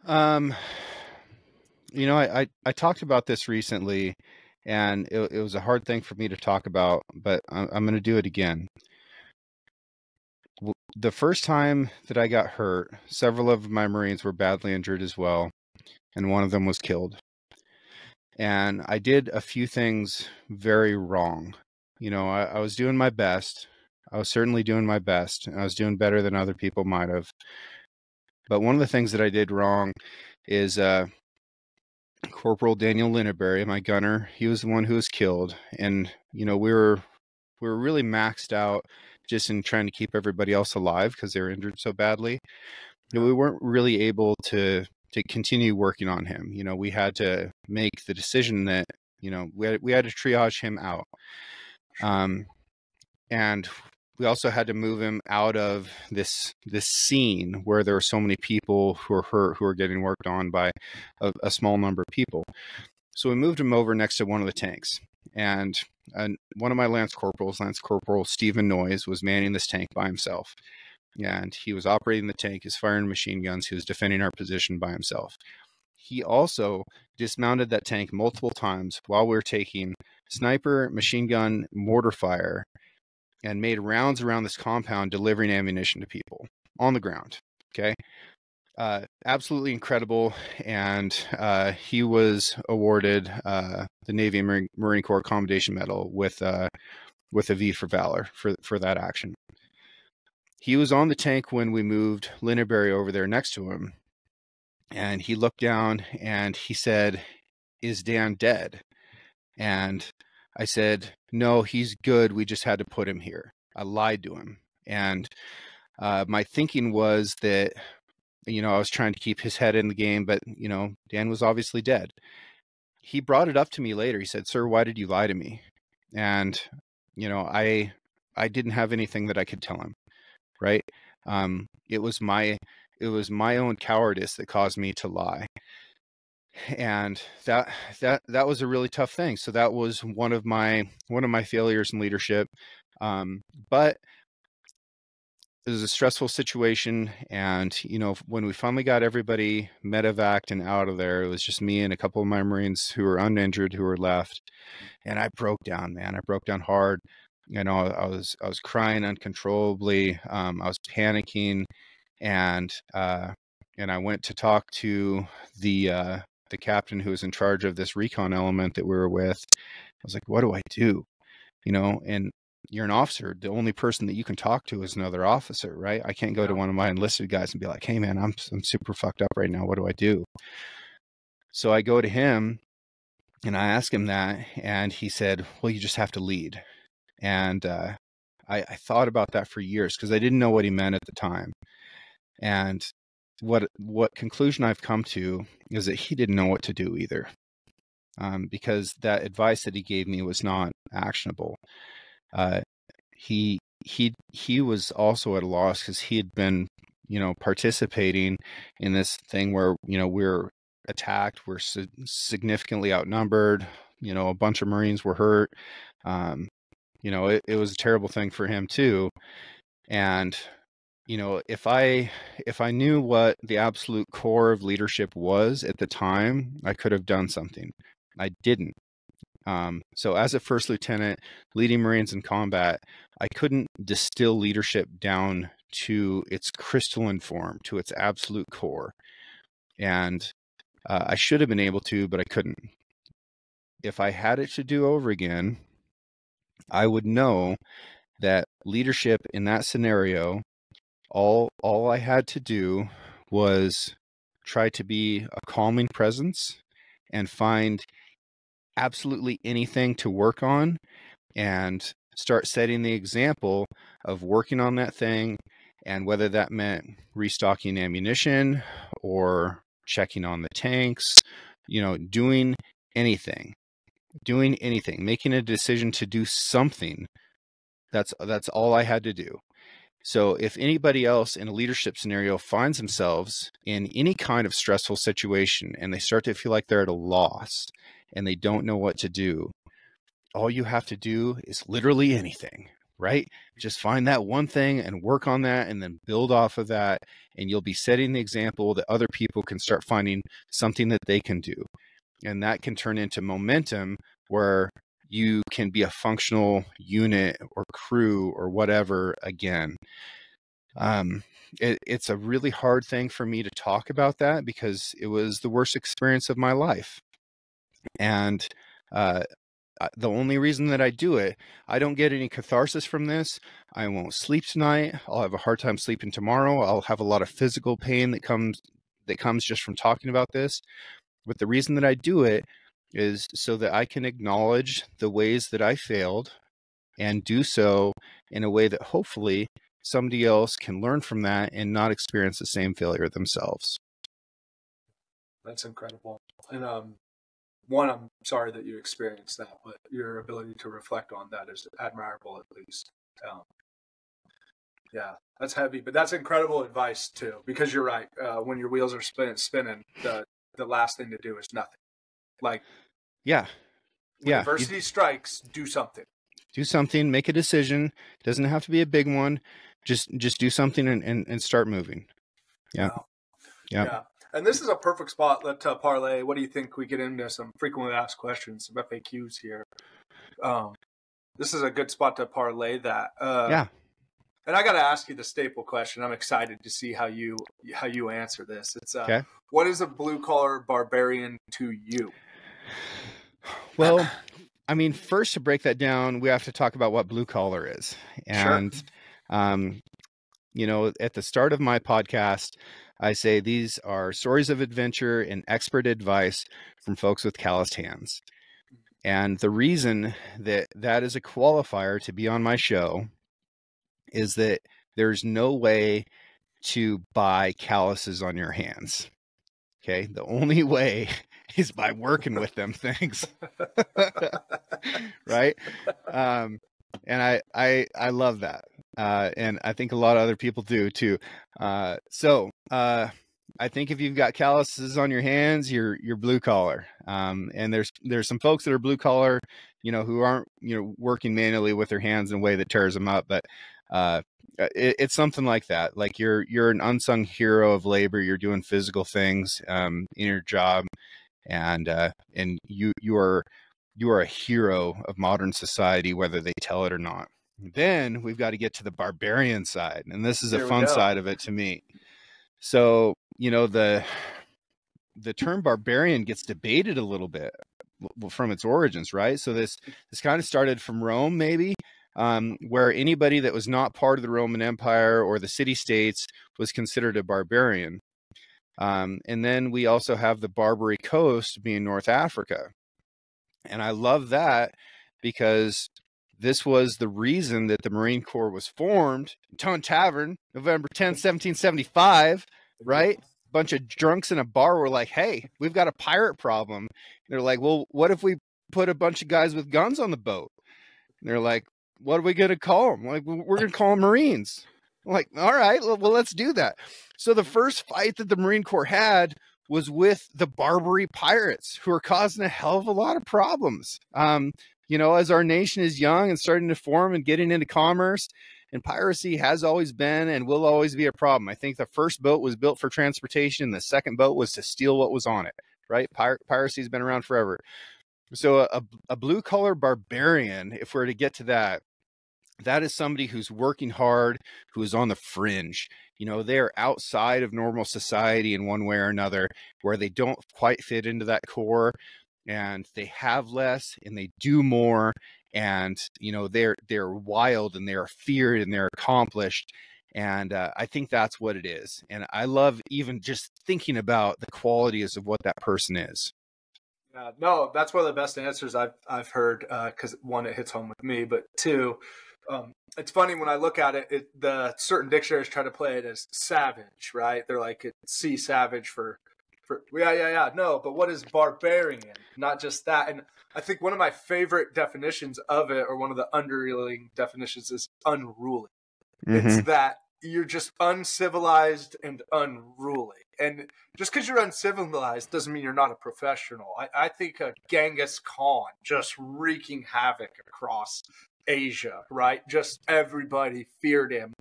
I talked about this recently, and it was a hard thing for me to talk about, but I'm going to do it again. The first time that I got hurt, several of my Marines were badly injured as well, and one of them was killed. And I did a few things very wrong. I was doing my best. I was certainly doing my best. I was doing better than other people might have. But one of the things that I did wrong is Corporal Daniel Linneberry, my gunner, he was the one who was killed. And, we were really maxed out just in trying to keep everybody else alive because they were injured so badly. We weren't really able to continue working on him. We had to make the decision that, we had to triage him out. And we also had to move him out of this scene where there were so many people who were hurt, who were getting worked on by a small number of people. So we moved him over next to one of the tanks. And one of my Lance Corporals, Lance Corporal Stephen Noyes, was manning this tank by himself. And he was operating the tank, he was firing machine guns, he was defending our position by himself. He also dismounted that tank multiple times while we were taking sniper, machine gun, mortar fire, and made rounds around this compound delivering ammunition to people on the ground. Okay. Absolutely incredible. And he was awarded the Navy and Marine Corps Commendation Medal with a V for Valor for that action. He was on the tank when we moved Linneberry over there next to him. And he looked down and he said, "Is Dan dead?" And I said, "No, he's good. We just had to put him here." I lied to him. And my thinking was that, I was trying to keep his head in the game, but, Dan was obviously dead. He brought it up to me later. He said, "Sir, why did you lie to me?" And, I didn't have anything that I could tell him. Right. It was my own cowardice that caused me to lie. And that was a really tough thing. So that was one of my failures in leadership. But it was a stressful situation. And, when we finally got everybody medevaced and out of there, it was just me and a couple of my Marines who were uninjured who were left. And I broke down, man. I broke down hard. I was crying uncontrollably. I was panicking, and I went to talk to the captain who was in charge of this recon element that we were with. I was like, "What do I do?" And you're an officer. The only person that you can talk to is another officer, right? I can't go to one of my enlisted guys and be like, "Hey, man, I'm super fucked up right now. What do I do?" So I go to him and I ask him that, and he said, "Well, you just have to lead." And I thought about that for years because I didn't know what he meant at the time. And what conclusion I've come to is that he didn't know what to do either, because that advice that he gave me was not actionable. He was also at a loss because he had been, participating in this thing where, we're attacked, we're significantly outnumbered, a bunch of Marines were hurt. It was a terrible thing for him too. And, if I knew what the absolute core of leadership was at the time, I could have done something. I didn't. So as a first lieutenant leading Marines in combat, I couldn't distill leadership down to its crystalline form, to its absolute core. And I should have been able to, but I couldn't. If I had it to do over again, I would know that leadership in that scenario, all I had to do was try to be a calming presence and find absolutely anything to work on and start setting the example of working on that thing. And whether that meant restocking ammunition or checking on the tanks, doing anything, making a decision to do something. That's all I had to do. So if anybody else in a leadership scenario finds themselves in any kind of stressful situation and they start to feel like they're at a loss and they don't know what to do, all you have to do is literally anything, right? Just find that one thing and work on that and then build off of that. And you'll be setting the example that other people can start finding something that they can do. And that can turn into momentum where you can be a functional unit or crew or whatever again. It's a really hard thing for me to talk about that because it was the worst experience of my life. And the only reason that I do it, I don't get any catharsis from this. I won't sleep tonight. I'll have a hard time sleeping tomorrow. I'll have a lot of physical pain that comes just from talking about this. But the reason that I do it is so that I can acknowledge the ways that I failed and do so in a way that hopefully somebody else can learn from that and not experience the same failure themselves. That's incredible. And one, I'm sorry that you experienced that, but your ability to reflect on that is admirable, at least. Yeah, that's heavy, but that's incredible advice too, because you're right. When your wheels are spinning, the last thing to do is nothing. Like, when adversity strikes, do something. Do something, make a decision. Doesn't have to be a big one. Just do something and start moving. Yeah. And this is a perfect spot. Let's parlay. What do you think? We get into some frequently asked questions, some FAQs here. This is a good spot to parlay that. And I got to ask you the staple question. I'm excited to see how you answer this. It's okay. What is a blue collar barbarian to you? Well, I mean, first to break that down, we have to talk about what blue collar is. And, sure. At the start of my podcast, I say these are stories of adventure and expert advice from folks with calloused hands. And the reason that is a qualifier to be on my show is that there's no way to buy calluses on your hands. Okay. The only way is by working with them things. Right. And I love that. And I think a lot of other people do too. So I think if you've got calluses on your hands, you're blue collar. And there's some folks that are blue collar, who aren't, working manually with their hands in a way that tears them up. But it's something like that. Like you're an unsung hero of labor. You're doing physical things in your job, and you are a hero of modern society, whether they tell it or not. Then we've got to get to the barbarian side, and this is a fun side of it to me. So the term barbarian gets debated a little bit from its origins, right? So this kind of started from Rome, maybe. Where anybody that was not part of the Roman Empire or the city-states was considered a barbarian. And then we also have the Barbary Coast being North Africa. And I love that because this was the reason that the Marine Corps was formed in Tone Tavern, November 10th, 1775, right? A bunch of drunks in a bar were like, hey, we've got a pirate problem. And they're like, well, what if we put a bunch of guys with guns on the boat? And they're like, what are we going to call them? Like, we're going to call them Marines. I'm like, all right, well, let's do that. So the first fight that the Marine Corps had was with the Barbary pirates, who are causing a hell of a lot of problems. As our nation is young and starting to form and getting into commerce, and piracy has always been and will always be a problem. I think the first boat was built for transportation. The second boat was to steal what was on it, right? Piracy has been around forever. So a blue collar barbarian, if we're to get to that is somebody who's working hard, who is on the fringe. They are outside of normal society in one way or another, where they don't quite fit into that core, and they have less and they do more, and they're wild and they're feared and they're accomplished. And I think that's what it is. And I love even just thinking about the qualities of what that person is. No, that's one of the best answers I've heard, because one, it hits home with me, but two, it's funny when I look at it, the certain dictionaries try to play it as savage, right? They're like, see savage for no, but what is barbarian? Not just that. And I think one of my favorite definitions of it, or one of the underlying definitions, is unruly. Mm-hmm. It's that you're just uncivilized and unruly. And just because you're uncivilized doesn't mean you're not a professional. I think Genghis Khan just wreaking havoc across Asia, right? Just everybody feared him.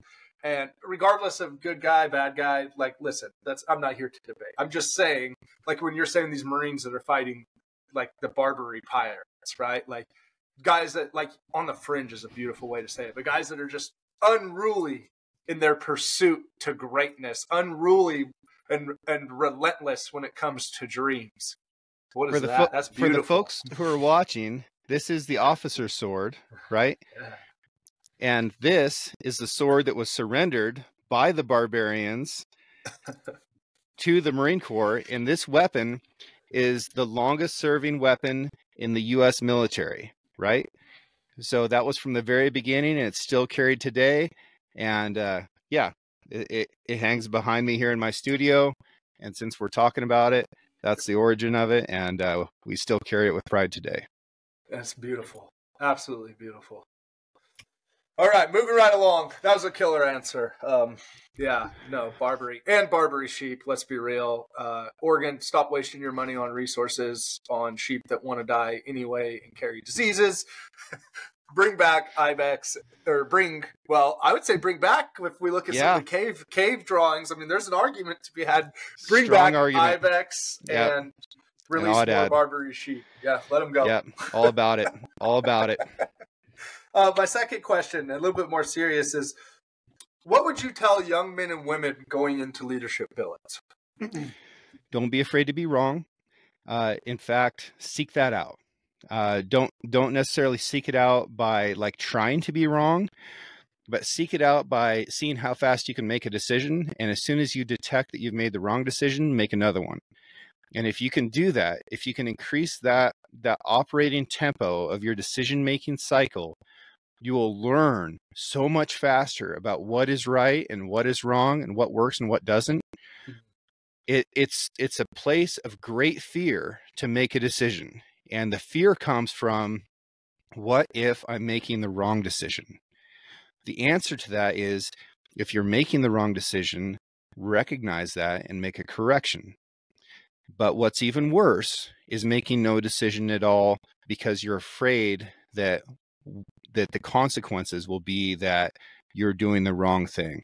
And regardless of good guy, bad guy, like, listen, I'm not here to debate. I'm just saying, like, when you're saying these Marines that are fighting, like, the Barbary pirates, right? Like, guys that, like, on the fringe is a beautiful way to say it, but guys that are just unruly in their pursuit to greatness, unruly and relentless when it comes to dreams. What is that? That's beautiful. For the folks who are watching, this is the officer's sword, right? Yeah. And this is the sword that was surrendered by the barbarians to the Marine Corps. And this weapon is the longest serving weapon in the U.S. military, right? So that was from the very beginning, and it's still carried today. And it hangs behind me here in my studio. And since we're talking about it, that's the origin of it. And we still carry it with pride today. That's beautiful. Absolutely beautiful. All right, moving right along. That was a killer answer. Barbary sheep, let's be real. Oregon, stop wasting your money on resources on sheep that want to die anyway and carry diseases. Bring back ibex, I would say bring back, if we look at some of the cave drawings. I mean, there's an argument to be had. Bring Strong back argument. Ibex and release more Barbary sheep. Yeah, let them go. Yeah, all about it. All about it. My second question, a little bit more serious, is what would you tell young men and women going into leadership billets? Don't be afraid to be wrong. In fact, seek that out. Don't necessarily seek it out by like trying to be wrong, but seek it out by seeing how fast you can make a decision. And as soon as you detect that you've made the wrong decision, make another one. And if you can do that, if you can increase that operating tempo of your decision-making cycle, you will learn so much faster about what is right and what is wrong and what works and what doesn't. It's a place of great fear to make a decision. And the fear comes from, what if I'm making the wrong decision? The answer to that is, if you're making the wrong decision, recognize that and make a correction. But what's even worse is making no decision at all because you're afraid that the consequences will be that you're doing the wrong thing.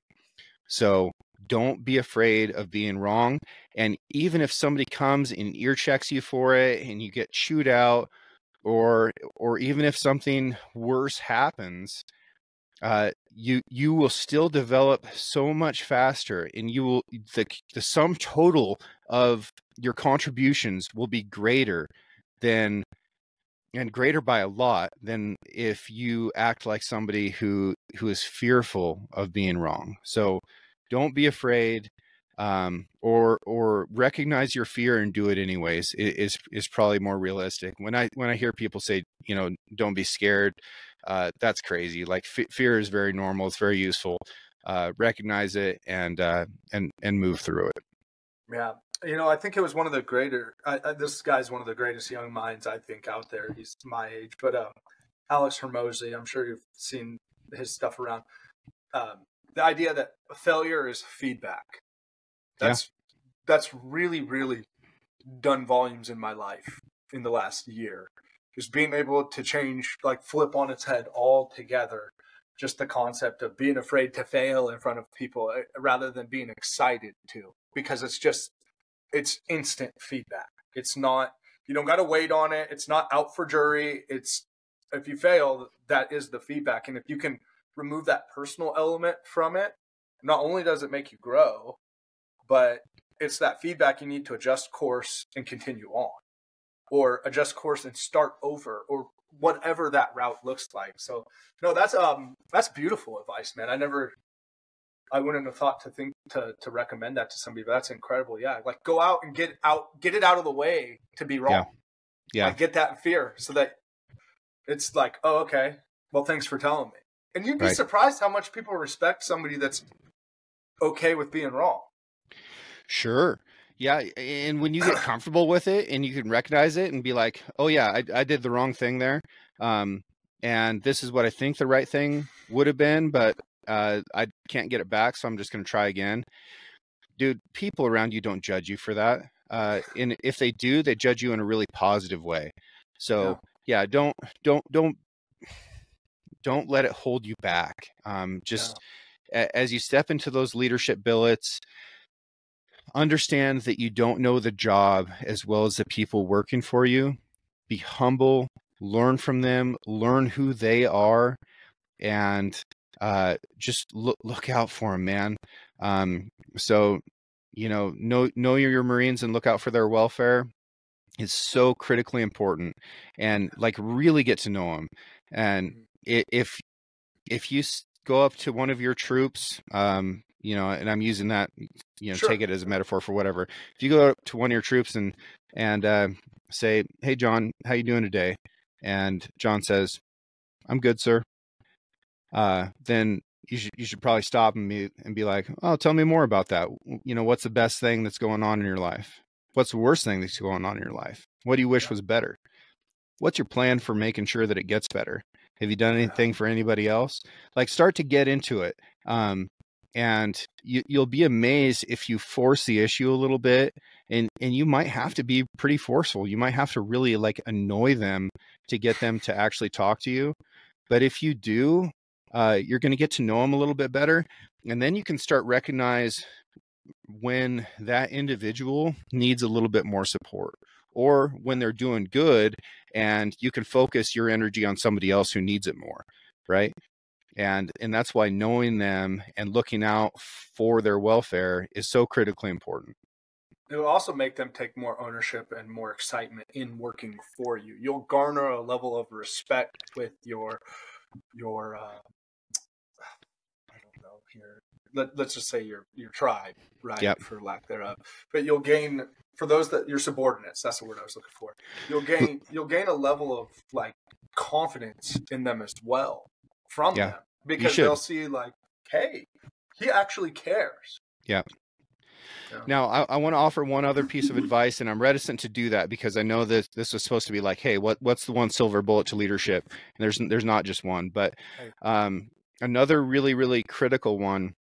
So don't be afraid of being wrong. And even if somebody comes and ear checks you for it and you get chewed out, or even if something worse happens, you will still develop so much faster, and you will the sum total of your contributions will be greater by a lot than if you act like somebody who is fearful of being wrong. So don't be afraid, or recognize your fear and do it anyways. Is probably more realistic. When I hear people say, don't be scared, that's crazy. Like fear is very normal. It's very useful. Recognize it and move through it. Yeah. I think it was one of the greater, this guy's one of the greatest young minds, I think, out there. He's my age, but Alex Hormozy, I'm sure you've seen his stuff around. The idea that failure is feedback. That's really, really done volumes in my life in the last year. Just being able to change, like flip on its head altogether. Just the concept of being afraid to fail in front of people rather than being excited to, because it's instant feedback. It's not, you don't got to wait on it. It's not out for jury. It's, if you fail, that is the feedback. And if you can remove that personal element from it, not only does it make you grow, but it's that feedback you need to adjust course and continue on, or adjust course and start over, or whatever that route looks like. So no, that's beautiful advice, man. I wouldn't have thought to recommend that to somebody, but that's incredible. Yeah. Like go out and get it out of the way to be wrong. Yeah. Like get that fear so that it's like, oh, okay. Well, thanks for telling me. And you'd be surprised how much people respect somebody that's okay with being wrong. Sure. Yeah. And when you get comfortable with it and you can recognize it and be like, oh yeah, I did the wrong thing there. And this is what I think the right thing would have been, but I can't get it back. So I'm just going to try again. Dude, people around you don't judge you for that. And if they do, they judge you in a really positive way. So yeah, don't let it hold you back. As you step into those leadership billets, understand that you don't know the job as well as the people working for you. Be humble, learn from them, learn who they are, and just look out for them, man. So, know your Marines and look out for their welfare is so critically important, and like really get to know them. And if you go up to one of your troops, and I'm using that, Sure. take it as a metaphor for whatever. If you go up to one of your troops and say, "Hey, John, how you doing today?" And John says, "I'm good, sir." Then you should probably stop and be like, "Oh, tell me more about that. What's the best thing that's going on in your life? What's the worst thing that's going on in your life? What do you wish was better? What's your plan for making sure that it gets better? Have you done anything for anybody else?" Like, start to get into it. And you'll be amazed if you force the issue a little bit, and you might have to be pretty forceful. You might have to really like annoy them to get them to actually talk to you. But if you do, you're going to get to know them a little bit better. And then you can start recognize when that individual needs a little bit more support, or when they're doing good and you can focus your energy on somebody else who needs it more. Right. And that's why knowing them and looking out for their welfare is so critically important. It will also make them take more ownership and more excitement in working for you. You'll garner a level of respect with your I don't know here. Let's just say your tribe, right? Yep. For lack thereof. But you'll gain, for those that your subordinates, that's the word I was looking for. You'll gain a level of like confidence in them as well from them, because they'll see like, hey, he actually cares. Yeah. Now, I want to offer one other piece of advice, and I'm reticent to do that because I know that this was supposed to be like, hey, what's the one silver bullet to leadership? And there's not just one, but another really, really critical one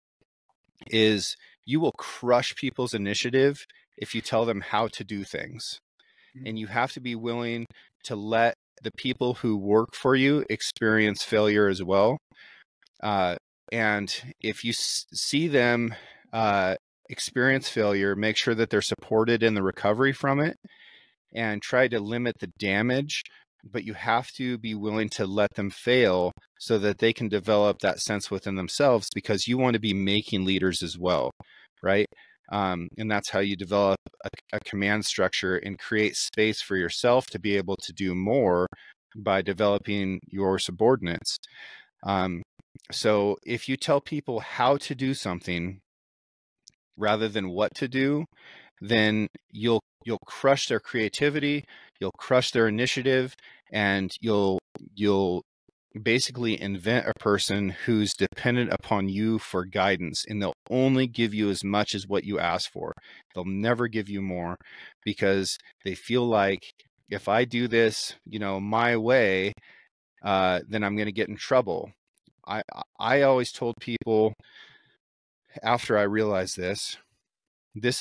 is you will crush people's initiative if you tell them how to do things. And you have to be willing to let the people who work for you experience failure as well. And if you see them experience failure, make sure that they're supported in the recovery from it and try to limit the damage. But you have to be willing to let them fail so that they can develop that sense within themselves, because you want to be making leaders as well, right? And that's how you develop a command structure and create space for yourself to be able to do more by developing your subordinates. So if you tell people how to do something rather than what to do, then you'll crush their creativity, you'll crush their initiative, and you'll basically invent a person who's dependent upon you for guidance, and they'll only give you as much as what you ask for. They'll never give you more, because they feel like, if I do this, my way, then I'm going to get in trouble. I always told people, after I realized this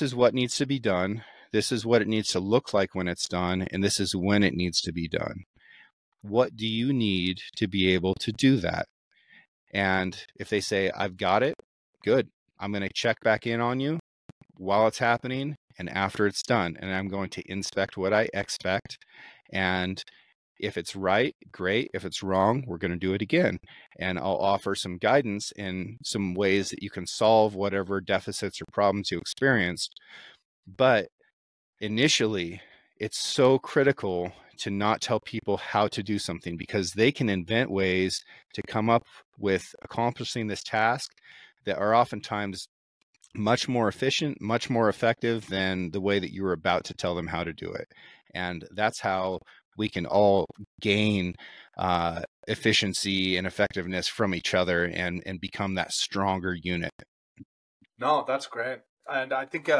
is what needs to be done. This is what it needs to look like when it's done. And this is when it needs to be done. What do you need to be able to do that? And if they say, I've got it, good. I'm going to check back in on you while it's happening and after it's done. And I'm going to inspect what I expect. And if it's right, great. If it's wrong, we're going to do it again. And I'll offer some guidance in some ways that you can solve whatever deficits or problems you experienced. But initially, it's so critical to not tell people how to do something, because they can invent ways to come up with accomplishing this task that are oftentimes much more efficient, much more effective than the way that you were about to tell them how to do it. And that's how we can all gain efficiency and effectiveness from each other and become that stronger unit. No, that's great. And I think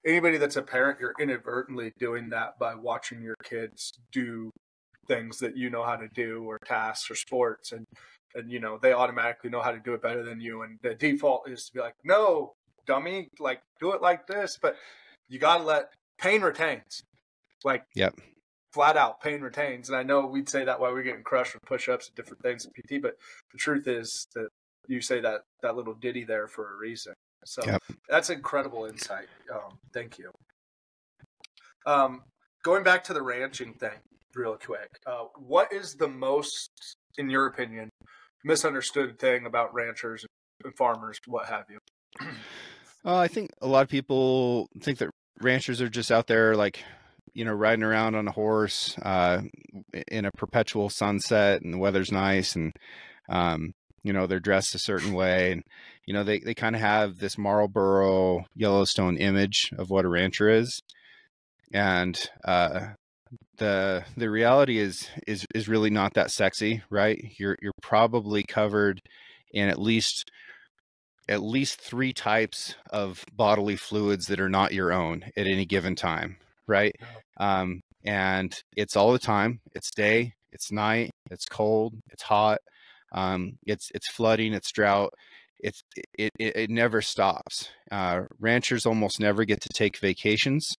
anybody that's a parent, you're inadvertently doing that by watching your kids do things that you know how to do, or tasks or sports, and you know, they automatically know how to do it better than you. And the default is to be like, no, dummy, like, do it like this. But you got to let pain retains. Like, yep. Flat out, pain retains. And I know we'd say that while we're getting crushed with push-ups and different things in PT, but the truth is that you say that little ditty there for a reason. So yep. That's incredible insight. Thank you. Going back to the ranching thing real quick, what is the most, in your opinion, misunderstood thing about ranchers and farmers, what have you? I think a lot of people think that ranchers are just out there, like, you know, riding around on a horse in a perpetual sunset, and the weather's nice, and you know, they're dressed a certain way, and you know, they kind of have this Marlboro, Yellowstone image of what a rancher is. And the reality is really not that sexy, right? You're probably covered in at least 3 types of bodily fluids that are not your own at any given time, right? And it's all the time. It's day, it's night, it's cold, it's hot, it's flooding, it's drought. It never stops. Ranchers almost never get to take vacations.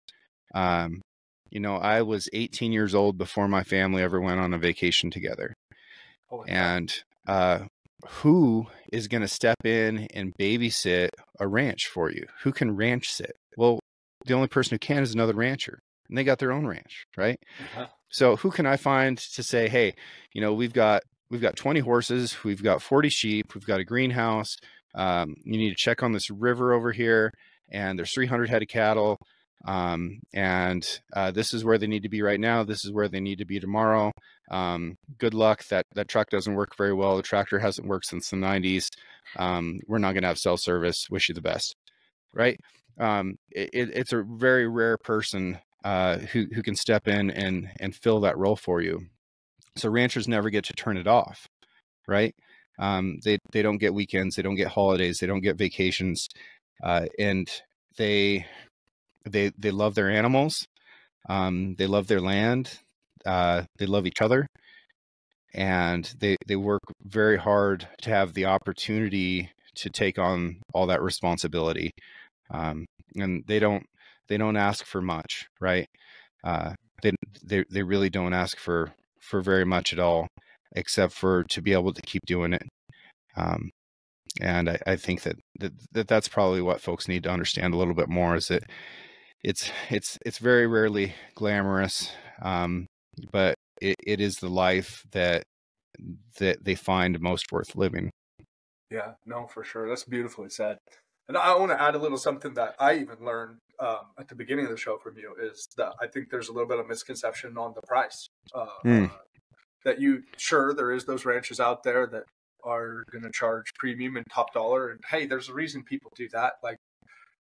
You know, I was 18 years old before my family ever went on a vacation together. And who is going to step in and babysit a ranch for you? Who can ranch sit? Well, the only person who can is another rancher, and they got their own ranch, right? So who can I find to say, hey, you know, we've got 20 horses, we've got 40 sheep, we've got a greenhouse. You need to check on this river over here, and there's 300 head of cattle. And this is where they need to be right now. This is where they need to be tomorrow. Good luck. That truck doesn't work very well. The tractor hasn't worked since the 90s. We're not going to have cell service. Wish you the best. Right. It's a very rare person who can step in and fill that role for you. So ranchers never get to turn it off. Right. They don't get weekends. They don't get holidays. They don't get vacations. And they love their animals. They love their land. They love each other, and they work very hard to have the opportunity to take on all that responsibility. And they don't ask for much, right? They really don't ask for very much at all, except for to be able to keep doing it. And I think that's probably what folks need to understand a little bit more, is that it's very rarely glamorous, but it is the life that they find most worth living. Yeah, no, for sure. That's beautifully said. And I want to add a little something that I even learned at the beginning of the show from you, is that I think there's a little bit of misconception on the price. That there is those ranches out there that are going to charge premium and top dollar. And hey, there's a reason people do that. Like,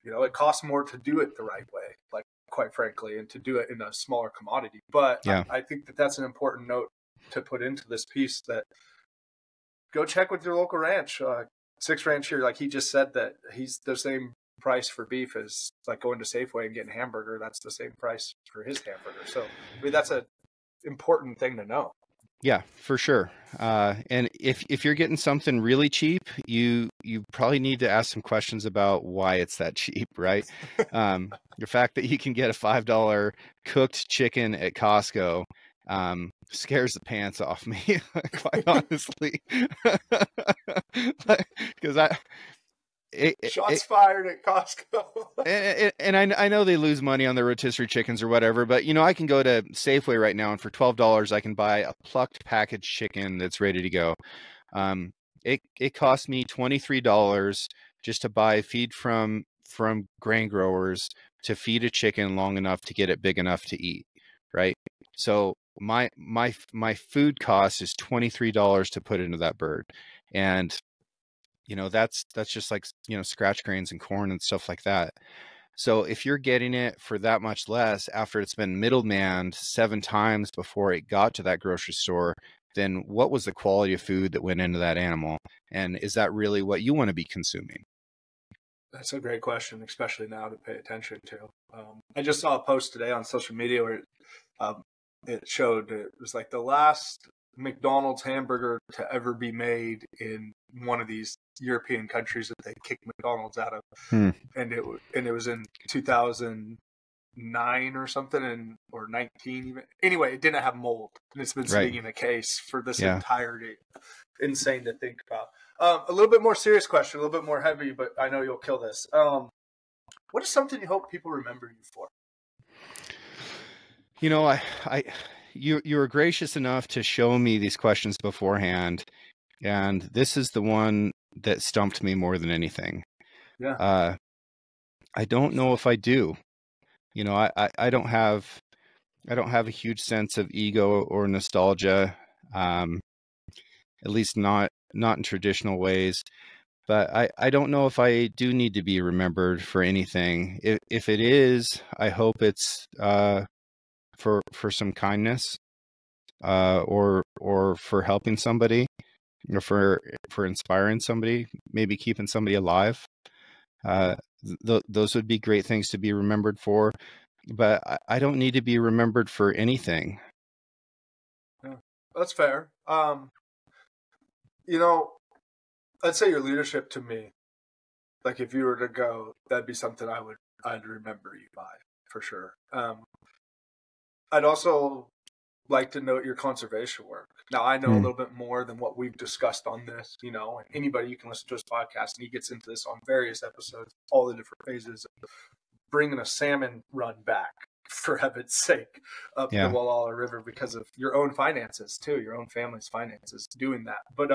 you know, it costs more to do it the right way, like, quite frankly, and to do it in a smaller commodity. But yeah. I think that's an important note to put into this piece, that go check with your local ranch. Six Ranch here, like he just said, that he's the same price for beef as like going to Safeway and getting a hamburger. That's the same price for his hamburger. So, I mean, that's an important thing to know. Yeah, for sure. And if you're getting something really cheap, you probably need to ask some questions about why it's that cheap, right? The fact that you can get a $5 cooked chicken at Costco scares the pants off me, quite honestly. Because shots fired at Costco. and I know they lose money on their rotisserie chickens or whatever, but you know, I can go to Safeway right now, and for $12 I can buy a plucked packaged chicken that's ready to go. It cost me $23 just to buy feed from grain growers to feed a chicken long enough to get it big enough to eat, right? So my food cost is $23 to put into that bird. And that's just like, scratch grains and corn and stuff like that. So if you're getting it for that much less after it's been middlemaned 7 times before it got to that grocery store, then what was the quality of food that went into that animal? And is that really what you want to be consuming? That's a great question, especially now to pay attention to. I just saw a post today on social media where it showed it was like the last McDonald's hamburger to ever be made in one of these European countries that they kicked McDonald's out of, and it was in 2009 or something, or 19 even. Anyway, it didn't have mold, and it's been sitting in a case for this entirety. Insane to think about. A little bit more serious question, a little bit more heavy, but I know you'll kill this. What is something you hope people remember you for? You were gracious enough to show me these questions beforehand, and this is the one that stumped me more than anything. Yeah. I don't know if I do. I don't have a huge sense of ego or nostalgia, at least not in traditional ways. But I don't know if I do need to be remembered for anything. If it is, I hope it's for some kindness, or for helping somebody, or for inspiring somebody, maybe keeping somebody alive. Those would be great things to be remembered for, but I don't need to be remembered for anything. Yeah, that's fair. I'd say your leadership to me, like if you were to go, that'd be something I'd remember you by, for sure. I'd also like to note your conservation work. Now, I know a little bit more than what we've discussed on this, and anybody, you can listen to his podcast, and he gets into this on various episodes, all the different phases of bringing a salmon run back, for heaven's sake, up the Walla River because of your own finances, too, your own family's finances doing that. But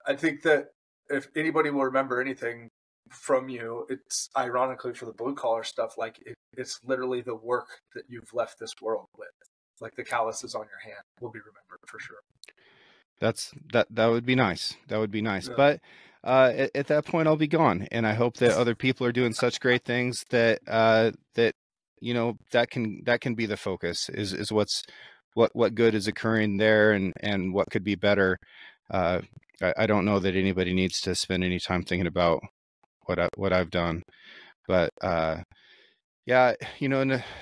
I think that if anybody will remember anything from you, it's ironically for the blue collar stuff, like it's literally the work that you've left this world with, like the calluses on your hand will be remembered for sure. That would be nice. That would be nice. Yeah. But at that point, I'll be gone, and I hope that other people are doing such great things that that can be the focus. Is what good is occurring there, and what could be better. I don't know that anybody needs to spend any time thinking about what I've done, but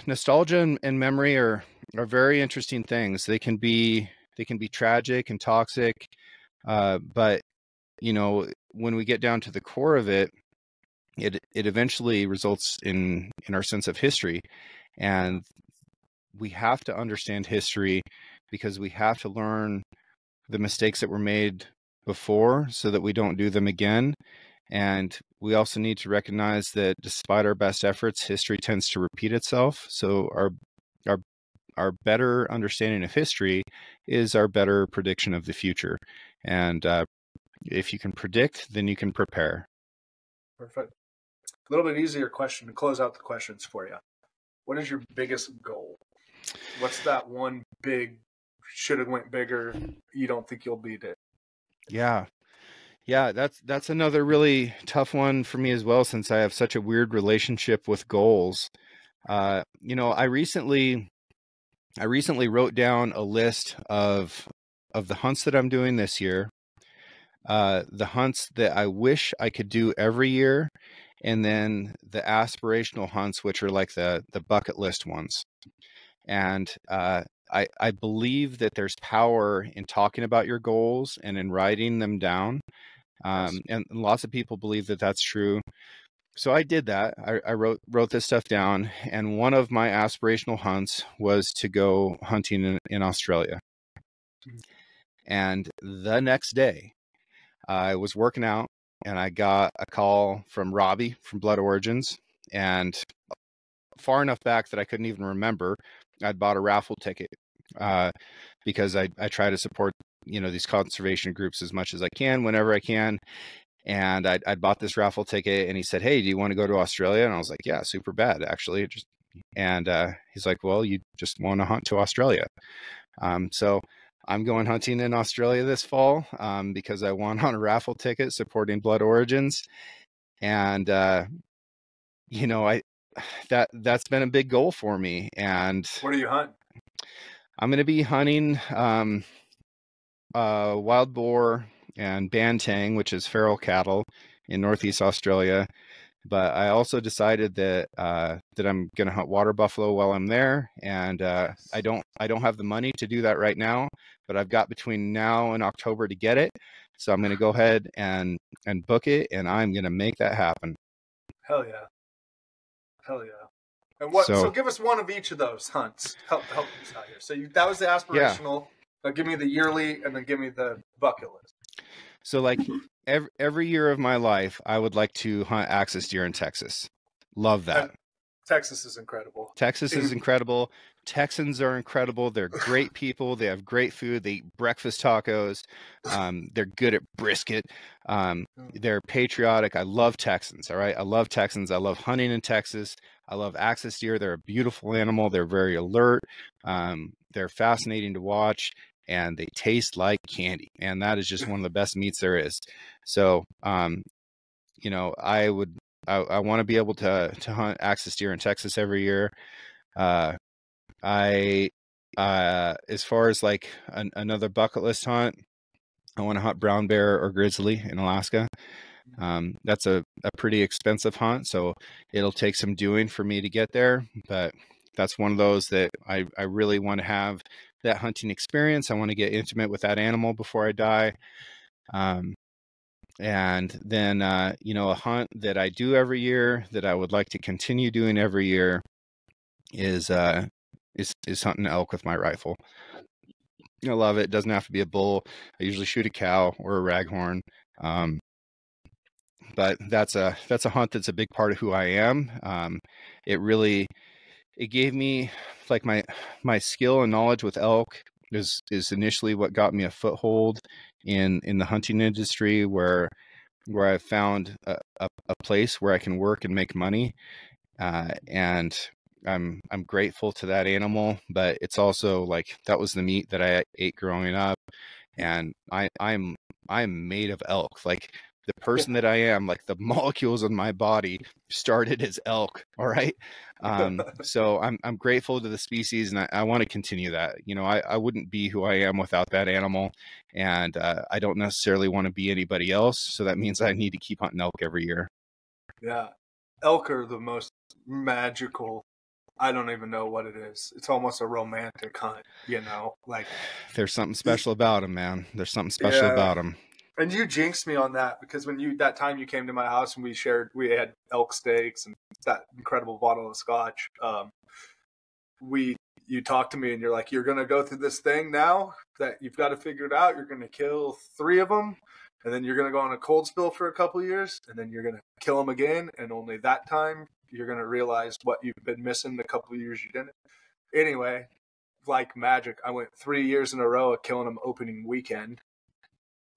nostalgia and memory are very interesting things. They can be tragic and toxic, but when we get down to the core of it, it eventually results in our sense of history, and we have to understand history because we have to learn the mistakes that were made before so that we don't do them again. And we also need to recognize that despite our best efforts, history tends to repeat itself. So our better understanding of history is our better prediction of the future. And if you can predict, then you can prepare. Perfect. A little bit easier question to close out the questions for you. What is your biggest goal? What's that one big, should have went bigger, you don't think you'll beat it? Yeah, that's another really tough one for me as well, since I have such a weird relationship with goals. I recently wrote down a list of the hunts that I'm doing this year, the hunts that I wish I could do every year, and then the aspirational hunts, which are like the bucket list ones. And I believe that there's power in talking about your goals and in writing them down. And lots of people believe that that's true. So I did that. I wrote this stuff down. And one of my aspirational hunts was to go hunting in Australia. And the next day I was working out and I got a call from Robbie from Blood Origins, and far enough back that I couldn't even remember, I'd bought a raffle ticket because I try to support these conservation groups as much as I can whenever I can. And I'd bought this raffle ticket, and he said, "Hey, do you want to go to Australia?" And I was like, "Yeah, super bad, actually. Just And he's like, well, you just want to hunt to Australia. So I'm going hunting in Australia this fall because I won on a raffle ticket supporting Blood Origins. And, you know, that's been a big goal for me. And what are you hunting? I'm going to be hunting wild boar and bantang, which is feral cattle in Northeast Australia. But I also decided that that I'm going to hunt water buffalo while I'm there, and I don't have the money to do that right now, but I've got between now and October to get it. So I'm going to go ahead and book it, and I'm going to make that happen. Hell yeah. Hell yeah. And what? So give us one of each of those hunts. Help us out here. So that was the aspirational. Yeah. Now give me the yearly, and then give me the bucket list. So like every year of my life, I would like to hunt axis deer in Texas. Love that. And Texas is incredible. Texas is incredible. Texans are incredible. They're great people. They have great food. They eat breakfast tacos. They're good at brisket. They're patriotic. I love Texans. All right. I love Texans. I love hunting in Texas. I love axis deer. They're a beautiful animal. They're very alert. They're fascinating to watch, and they taste like candy. And that is just one of the best meats there is. So, you know, I want to be able to hunt axis deer in Texas every year. As far as like another bucket list hunt, I want to hunt brown bear or grizzly in Alaska. That's a pretty expensive hunt, so it'll take some doing for me to get there, but that's one of those that I really want to have that hunting experience. I want to get intimate with that animal before I die. And then, you know, a hunt that I do every year that I would like to continue doing every year is hunting elk with my rifle. I love it. It doesn't have to be a bull. I usually shoot a cow or a raghorn. But that's a hunt that's a big part of who I am. It gave me like my skill and knowledge with elk is initially what got me a foothold in the hunting industry where I found a place where I can work and make money. And I'm grateful to that animal, but it's also like that was the meat that I ate growing up, and I'm made of elk. Like the person that I am, like the molecules in my body started as elk. All right. So I'm grateful to the species, and I want to continue that. You know, I wouldn't be who I am without that animal, and I don't necessarily want to be anybody else. So that means I need to keep hunting elk every year. Yeah. Elk are the most magical. I don't even know what it is. It's almost a romantic hunt, you know, like there's something special about them, man. There's something special about them. And you jinxed me on that because when that time you came to my house and we had elk steaks and that incredible bottle of scotch. You talked to me and you're like, you're going to go through this thing now that you've got to figure it out. You're going to kill 3 of them. And then you're going to go on a cold spill for a couple of years, and then you're going to kill them again. And only that time you're going to realize what you've been missing the couple of years you didn't. Anyway, like magic, I went 3 years in a row of killing them opening weekend,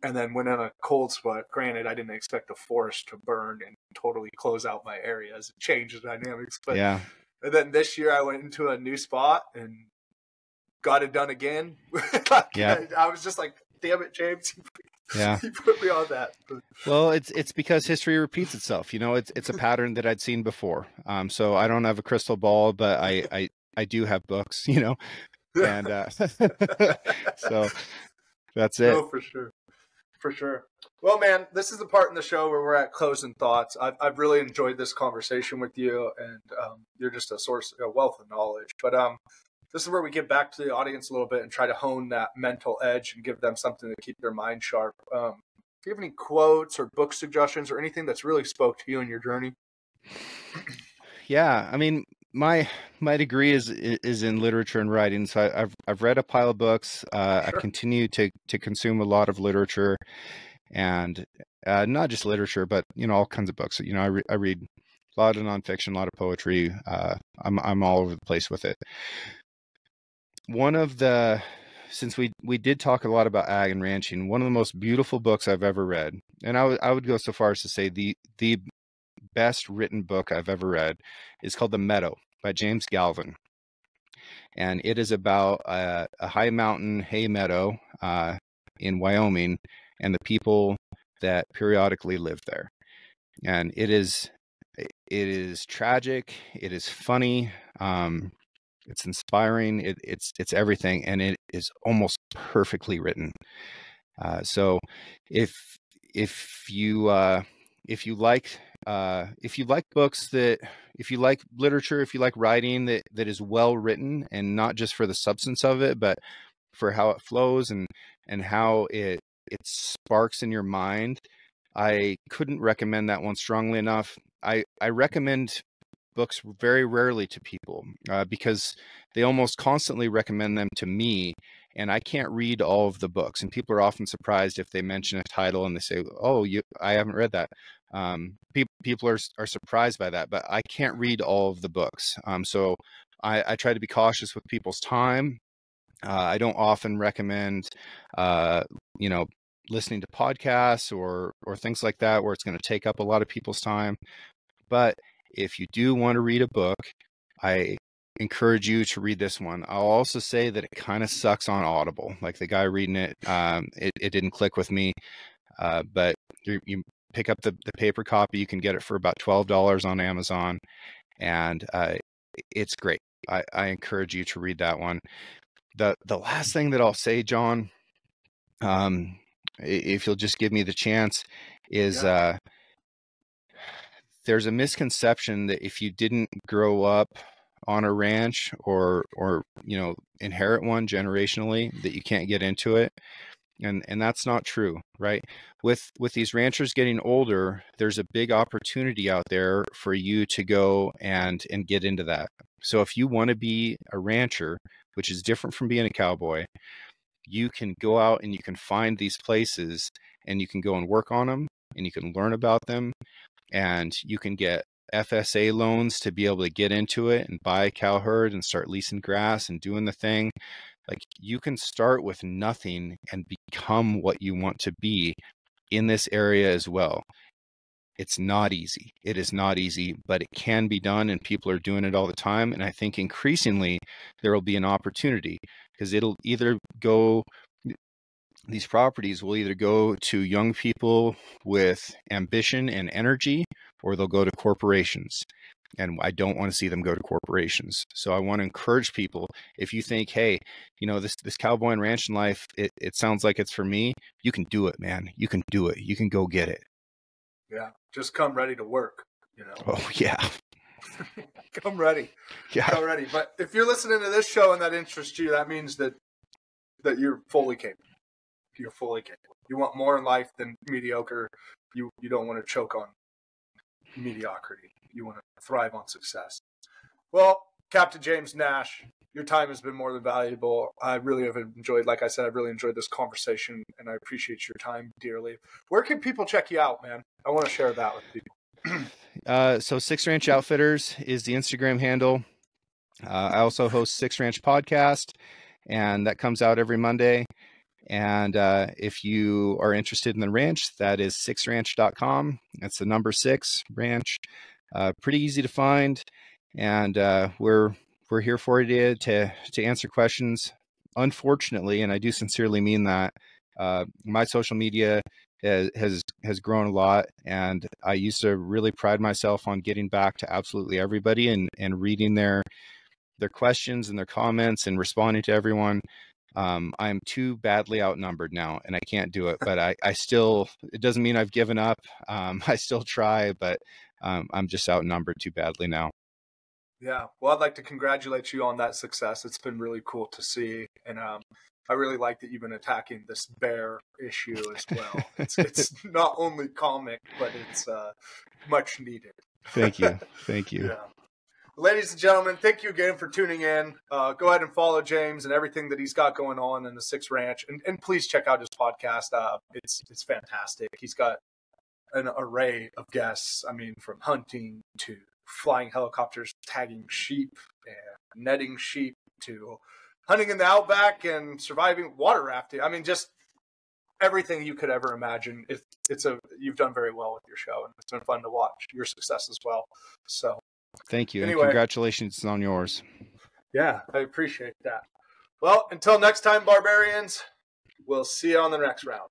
and then went on a cold spot. Granted, I didn't expect the forest to burn and totally close out my area as it changed the dynamics. But yeah. And then this year I went into a new spot and got it done again. I was just like, damn it, James. Yeah, you put me on that. Well, it's because history repeats itself. You know, it's a pattern that I'd seen before. So I don't have a crystal ball, but I do have books. You know, and so that's it. No, for sure. Well, man, this is the part in the show where we're at closing thoughts. I've really enjoyed this conversation with you, and you're just a wealth of knowledge. But this is where we get back to the audience a little bit and try to hone that mental edge and give them something to keep their mind sharp. Do you have any quotes or book suggestions or anything that's really spoke to you in your journey? Yeah, I mean, my degree is in literature and writing, so I've read a pile of books. Sure. I continue to consume a lot of literature, and not just literature, but you know, all kinds of books. You know, I read a lot of nonfiction, a lot of poetry. I'm all over the place with it. Since we did talk a lot about ag and ranching, one of the most beautiful books I've ever read, and I would go so far as to say the best written book I've ever read is called The Meadow by James Galvin. And it is about a high mountain hay meadow in Wyoming and the people that periodically live there. And it is tragic. It is funny. It's inspiring. It's everything, and it is almost perfectly written. So if you like books if you like literature, if you like writing that is well written, and not just for the substance of it, but for how it flows and how it sparks in your mind, I couldn't recommend that one strongly enough. I recommend books very rarely to people because they almost constantly recommend them to me, and I can't read all of the books. And people are often surprised if they mention a title and they say, "Oh, I haven't read that." People are surprised by that, but I can't read all of the books. So I try to be cautious with people's time. I don't often recommend, listening to podcasts or things like that where it's going to take up a lot of people's time. But if you do want to read a book, I encourage you to read this one. I'll also say that it kind of sucks on Audible. Like the guy reading it, it didn't click with me. But you pick up the paper copy. You can get it for about $12 on Amazon, and it's great. I encourage you to read that one. The last thing that I'll say, John, if you'll just give me the chance, is there's a misconception that if you didn't grow up on a ranch or inherit one generationally, that you can't get into it. And that's not true, right? With these ranchers getting older, there's a big opportunity out there for you to go and get into that. So if you want to be a rancher, which is different from being a cowboy, you can go out and you can find these places and you can go and work on them and you can learn about them, and you can get FSA loans to be able to get into it and buy a cow herd and start leasing grass and doing the thing. Like, you can start with nothing and become what you want to be in this area as well. It's not easy. It is not easy, but it can be done, and people are doing it all the time. And I think increasingly there will be an opportunity, because these properties will either go to young people with ambition and energy, or they'll go to corporations. And I don't want to see them go to corporations. So I want to encourage people, if you think, hey, this cowboy and ranching life, it sounds like it's for me, you can do it, man. You can do it. You can go get it. Yeah. Just come ready to work, Oh, yeah. Come ready. Yeah. Come ready. But if you're listening to this show and that interests you, that means that you're fully capable. You're fully capable. You want more in life than mediocre. You don't want to choke on mediocrity. You want to thrive on success. Well, Captain James Nash, your time has been more than valuable. I really have enjoyed, like I said, I've really enjoyed this conversation, and I appreciate your time dearly. Where can people check you out, man? I want to share that with people. So Six Ranch Outfitters is the Instagram handle. I also host Six Ranch Podcast, and that comes out every Monday. And if you are interested in the ranch, that is sixranch.com. That's the number 6 ranch. Pretty easy to find. And we're here for you to answer questions. Unfortunately, and I do sincerely mean that, my social media has grown a lot. And I used to really pride myself on getting back to absolutely everybody and reading their questions and their comments and responding to everyone. I'm too badly outnumbered now, and I can't do it, but I still, it doesn't mean I've given up. I still try, but I'm just outnumbered too badly now. Yeah. Well, I'd like to congratulate you on that success. It's been really cool to see. And I really like that you've been attacking this bear issue as well. It's not only comic, but it's much needed. Thank you. Thank you. Yeah. Ladies and gentlemen, thank you again for tuning in. Go ahead and follow James and everything that he's got going on in the Six Ranch. And please check out his podcast. It's fantastic. He's got an array of guests. I mean, from hunting to flying helicopters, tagging sheep, and netting sheep, to hunting in the outback and surviving water rafting. I mean, just everything you could ever imagine. You've done very well with your show, and it's been fun to watch your success as well. So Thank you. Anyway. And congratulations on yours. Yeah, I appreciate that. Well, until next time, Barbarians, we'll see you on the next round.